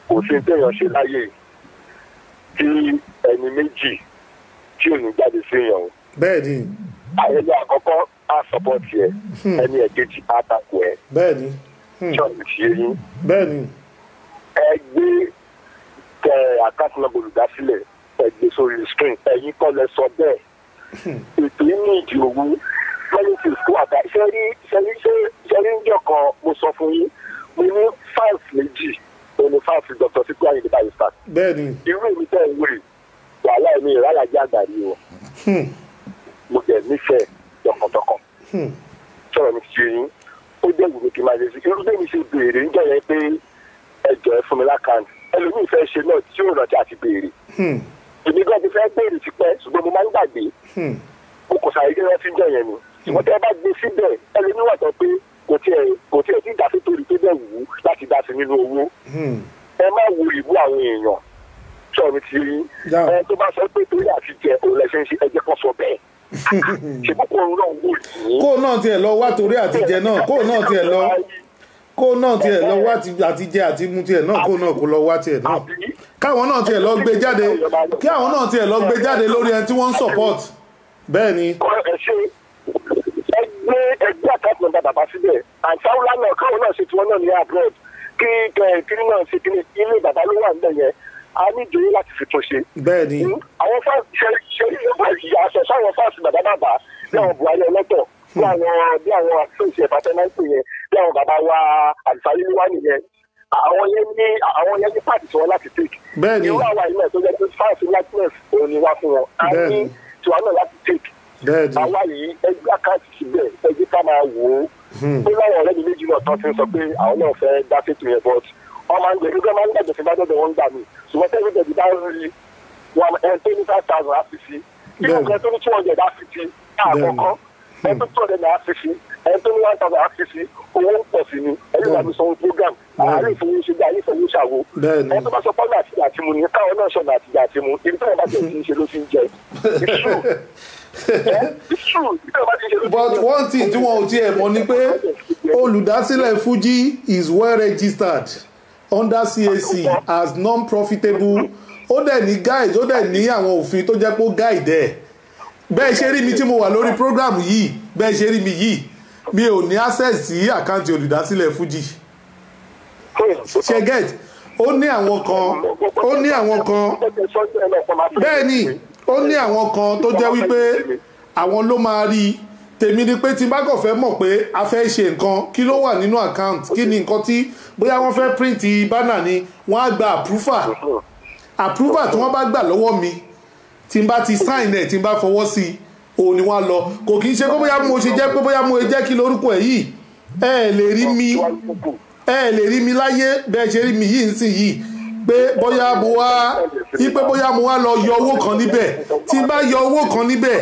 kò sí téèyàn ṣe láyè tí ẹni méjì tí ò ní jáde sí èèyàn o. bẹ́ẹ̀ni. ayẹyẹ àkọ́kọ́ á sọpọ́ọ̀tì ẹ ẹni ẹ̀kejì á takò ẹ. bẹ́ẹ̀ni. ṣọ́ọ̀bù ṣe yín. bẹ́ẹ̀ni. ẹgbẹ́ àkáǹtì náà olùdásílẹ̀ ẹgbẹ́ sórí screen ẹ̀yin kọ́ lẹ sọ bẹ́ẹ̀. ètò yìí ní ìdí owó politics kó àgbà ṣẹ́rí ń jọ kan mo sọ fún yín mo ní fans méjì mo ní fans Dr. Sikiru Ayinde Barrister. bẹ́ẹ̀ni. irú èmi tẹ́ ń wé wàhálà ẹ̀mí ìrálàjẹ́ àgbàrí o mo jẹ́ nífẹ̀ẹ́ tọkàntọkàn sọ̀rọ̀ mi ṣe yín ó jẹ́ ìwé kí n máa lè ṣe irú bẹ́ẹ̀ mi ṣe béèrè ń jẹ́ yẹn pé ẹjọ́ ẹ fún mi lákàntì ẹlòmíì fẹ́ ṣe náà tí yóò rántí àti béèrè èmi gan ti fẹ́ béèrè ti pẹ́ ṣùgbọ́n mo máa ń gbàgbé mo kò sàré gẹ́gẹ́ tí ń jẹ́ yẹn ni ṣùgbọ́n tẹ́ ẹ bá gbé síbẹ̀ ẹlòmíì wà tán pé kò tiẹ̀ tí dá sí torí tó bẹ̀ wù ú láti dá sí nínú owó ẹ má wo ìbú àwọn èèyàn sọ̀rọ̀ mi ti rí ẹ tó bá sọ pé torí àti jẹ òun lẹ́sẹ̀ ń ṣe ẹjẹ́ kan sọ bẹ́ẹ̀ ṣe kókó òun náà wò ní. kó náà tiẹ̀ lọ wá torí àtijẹ náà kó náà tiẹ̀ lọ wá àtijẹ àti mu tiẹ̀ náà kó náà kó lọ wá tiẹ̀ náà káwọn náà tiẹ̀ lọ gbé jáde kí àwọn náà tiẹ̀ lọ gbé jáde lórí ẹni tí wọ́n ń support bẹ́ẹ̀ ni. ẹgbẹ́ àkáǹtì nọ́mbà bàbá síbẹ̀ àǹsáwùlá náà káwọn náà ṣe tiwọn náà ní abroad kí náà ṣe kí ilé bàbá ló wà níbẹ̀ yẹn a ní ìdílé láti fi tún ṣe. bẹ́ẹ̀ni. àwọn fáàsì ṣe aṣọ sáwọn fáàsì bàbá bí àwọn Buhari ọlọ́tọ̀ bí àwọn àtúnṣe ìfàtẹ́náìtì yẹn bí àwọn bàbá wa àdìsáyé wá nìyẹn àwọn yẹn ní pàtì tí wọ́n láti take. bẹ́ẹ̀ni. irú àwa yìí náà tó jẹ́ pé fáàsì likeness òun ni wá fún wọn. a ní tiwa náà láti take. bẹ́ẹ̀ni. àwa yìí ẹgbẹ́ àkáǹtì síbẹ̀ ẹgbẹ́ ká máa wò ó. pé láwọn ọ̀rẹ́ mi méjì náà tán ti ń sọ pé àwọn náà fẹ́ dá sétò yẹn but ọmọ àgbẹ̀ gbígbẹ́ máa ń gbàgbẹ́ sí bá dọ́dọ̀ wọn gbà mí ṣùgbọ́n tẹ́lẹ̀ bẹ̀rẹ̀ bá rí wọn ẹni tó ní 5,000 àfìsí kí nǹkan tó ní 200 àfìsí àkọ́kọ́ ẹni tó 200 àfìsí ẹni tó ní 1,000 àfìsí owó ń pọ̀ sí ni ẹni wà ní sanwó program àárín ìfowóṣe bí ayé ìfowóṣàwó ẹni tó bá sọ pọ́nà àti àtìmú ni káwọn náà ṣọ̀nà àti àtìmú ibi tó yẹn bá tẹ̀ sí ṣe ló fi ń jẹ but one thing tí wọn ò tiẹ̀ mọ̀ ni pé olùdásílẹ̀ Fuji is well registered under CAC as non-profitable ó dẹ̀ ní guide ó dẹ̀ ní àwọn òfin tó jẹ́ pé ó guide ẹ̀ bẹ́ẹ̀ ṣe rí mi tí mo wà lórí program yìí bẹ́ẹ̀ ṣe rí mi yìí mi ò ní access sí àkáǹtì olùdásílẹ̀ Fuji ṣe get ó ní àwọn kan bẹ́ẹ̀ ni ó ní àwọn kan tó jẹ́ wípé àwọn ló máa rí tèmi ni pé tí bá kàn fẹ́ mọ̀ pé a fẹ́ ṣe nǹkan kí ló wà nínú account kí ni nǹkan tí bóyá wọ́n fẹ́ print banner ni wọ́n á gba approval tí wọ́n bá gbà lọ́wọ́ mi tí n bá ti sign ẹ̀ tí n bá fọwọ́ sí òun ni wọ́n lọ kò kì í ṣe pé bóyá mo ṣe jẹ́ pé bóyá mo jẹ́ kí lórúkọ ẹ̀ yìí ẹ lè rí mi láyé bẹ́ẹ̀ ṣe rí mi yìí ń sìn yìí pé bóyá mo wá lọ yọ owó kan níbẹ̀ tí n bá yọ owó kan níbẹ̀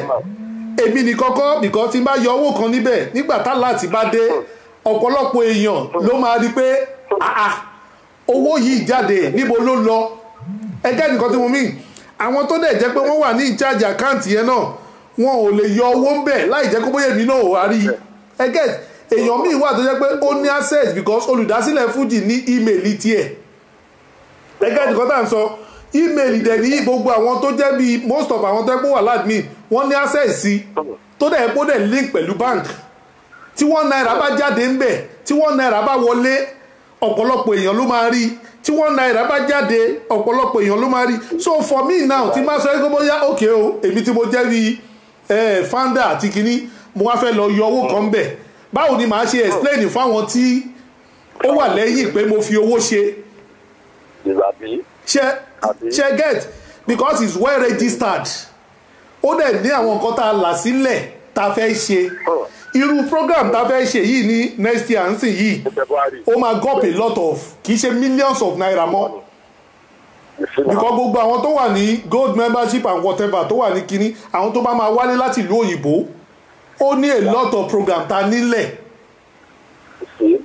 èmi ní kọ́kọ́ nìkan tí n bá yọ owó kan níbẹ̀ nígbà tá láti bá dé ọ̀pọ̀lọpọ̀ èèyàn ló máa rí pé owó yìí jáde níbo ló lọ ẹgẹ́ nìkan tí mo mí àwọn tó dẹ̀ jẹ́ pé wọ́n wà ní ìcháàjì àkáǹtì yẹn náà wọn ò lè yọ owó ń bẹ̀ láì jẹ́ kó bóyá èmi náà ò wá rí ẹgẹ́ èèyàn míì wà tó jẹ́ pé ó ní access because olùdásílẹ̀ Fuji ní ímeèlì tiẹ̀ ẹgẹ́ nìkan tá à ń sọ ímeèlì dẹ̀ ní gbogbo àwọn tó jẹ́ bíi most of àwọn tó wà ládùmí wọ́n ní access sí tó dẹ̀ kó dẹ̀ link pẹ̀lú bank tí $1 bá jáde ń bẹ̀ tí $1 bá wọlé ọ̀pọ̀lọpọ̀ èèyàn ló máa rí tí 1 naira bá jáde ọ̀pọ̀lọpọ̀ èèyàn ló máa rí so for me now tí máa sọ pé bóyá òkè o èmi tí mo jẹ́ bí founder àti kínní mo wá fẹ́ lọ yọ owó kan bẹ̀ báwo ni màá ṣe explain fáwọn tí ó wà lẹ́yìn pé mo fi owó ṣe ṣe get because it's well registered ó dẹ̀ ní àwọn nǹkan tá a là sílẹ̀ tá a fẹ́ ṣe irú program tá a fẹ́ ṣe yìí ní next year ń sìn yìí ó máa go up a lot of kì í ṣe millions of naira mọ́ because gbogbo àwọn tó wà ní gold membership and whatever tó wà ní kínní àwọn tó bá máa wálé láti ìlú òyìnbó ó ní a lot of program tá a nílẹ̀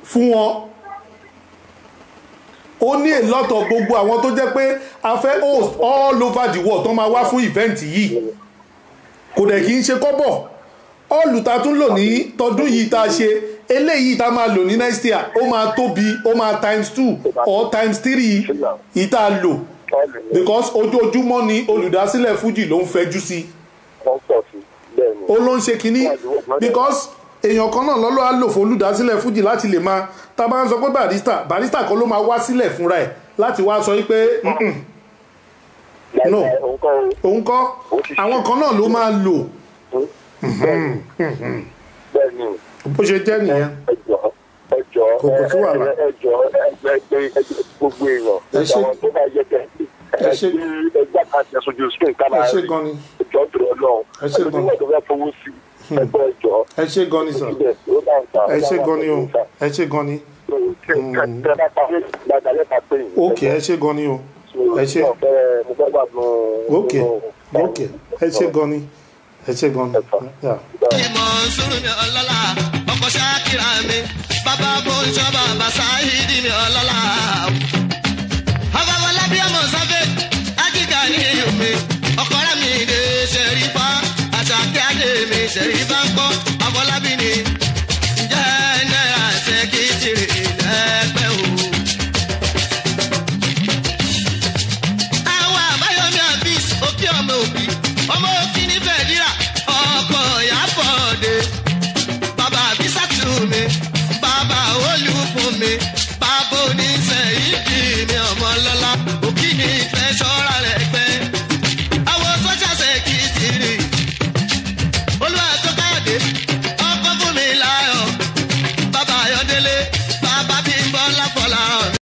fún wọn ó ní a lot of gbogbo àwọn tó jẹ́ pé a fẹ́ host all over the world tó máa wá fún event yìí kò dẹ̀ kí n ṣe kọ́bọ̀ ọ̀lù ta tún lò ní tọdún yìí tá a ṣe eléyìí tá máa lò ní next year ó máa tóbi ó máa ×2 or ×3 yìí tá a lò because ojoojúmọ́ ni olùdásílẹ̀ Fuji ló ń fẹjú sí ó ló ń ṣe kínní because èèyàn kan náà lọ́lọ́ á lò fún olùdásílẹ̀ Fuji láti lè máa tá a bá ń sọ pé Barrister kan ló máa wá sílẹ̀ fúnra ẹ̀ láti wá sọ pé no òun kọ́ àwọn kan náà ló máa lò bó ṣe jẹ́ nìyẹn kò kò sí wàhálà gbogbo èèyàn àwọn tó bá yẹ kẹ́ ẹ ṣe àṣẹṣojú spain kábàá rí ìjọ dúró náà ẹ ṣe gan ni ẹgbẹ́ fowó sí ẹgbẹ́ ìjọ ẹ ṣe gan ni sọ ẹ ṣe gan ni o ẹ ṣe gan ni ok ẹ ṣe gan ni o ẹ ṣe ok ok ẹ ṣe gan ni ẹ ṣe gan ni. ìmọ̀ sùúrù mi ọlọ́lá ọkọ̀ ṣáàkìrà mi bàbá bóńṣọ́ bàbá sáhídì mi ọlọ́lá. ọgbàgbọ́ lábí ọmọ sáfẹ́ ágígà ní omi ọkọ̀ rẹ̀ mi lè ṣẹ̀rí pa àṣàkẹ́ àdé mi ṣẹ̀rí bá ń pọ̀ àfọlábí ni ǹjẹ́ náírà ṣe kí tìrì lẹ́gbẹ́ o. àwọn àbáyọmí àbí òkè ọmọ òbí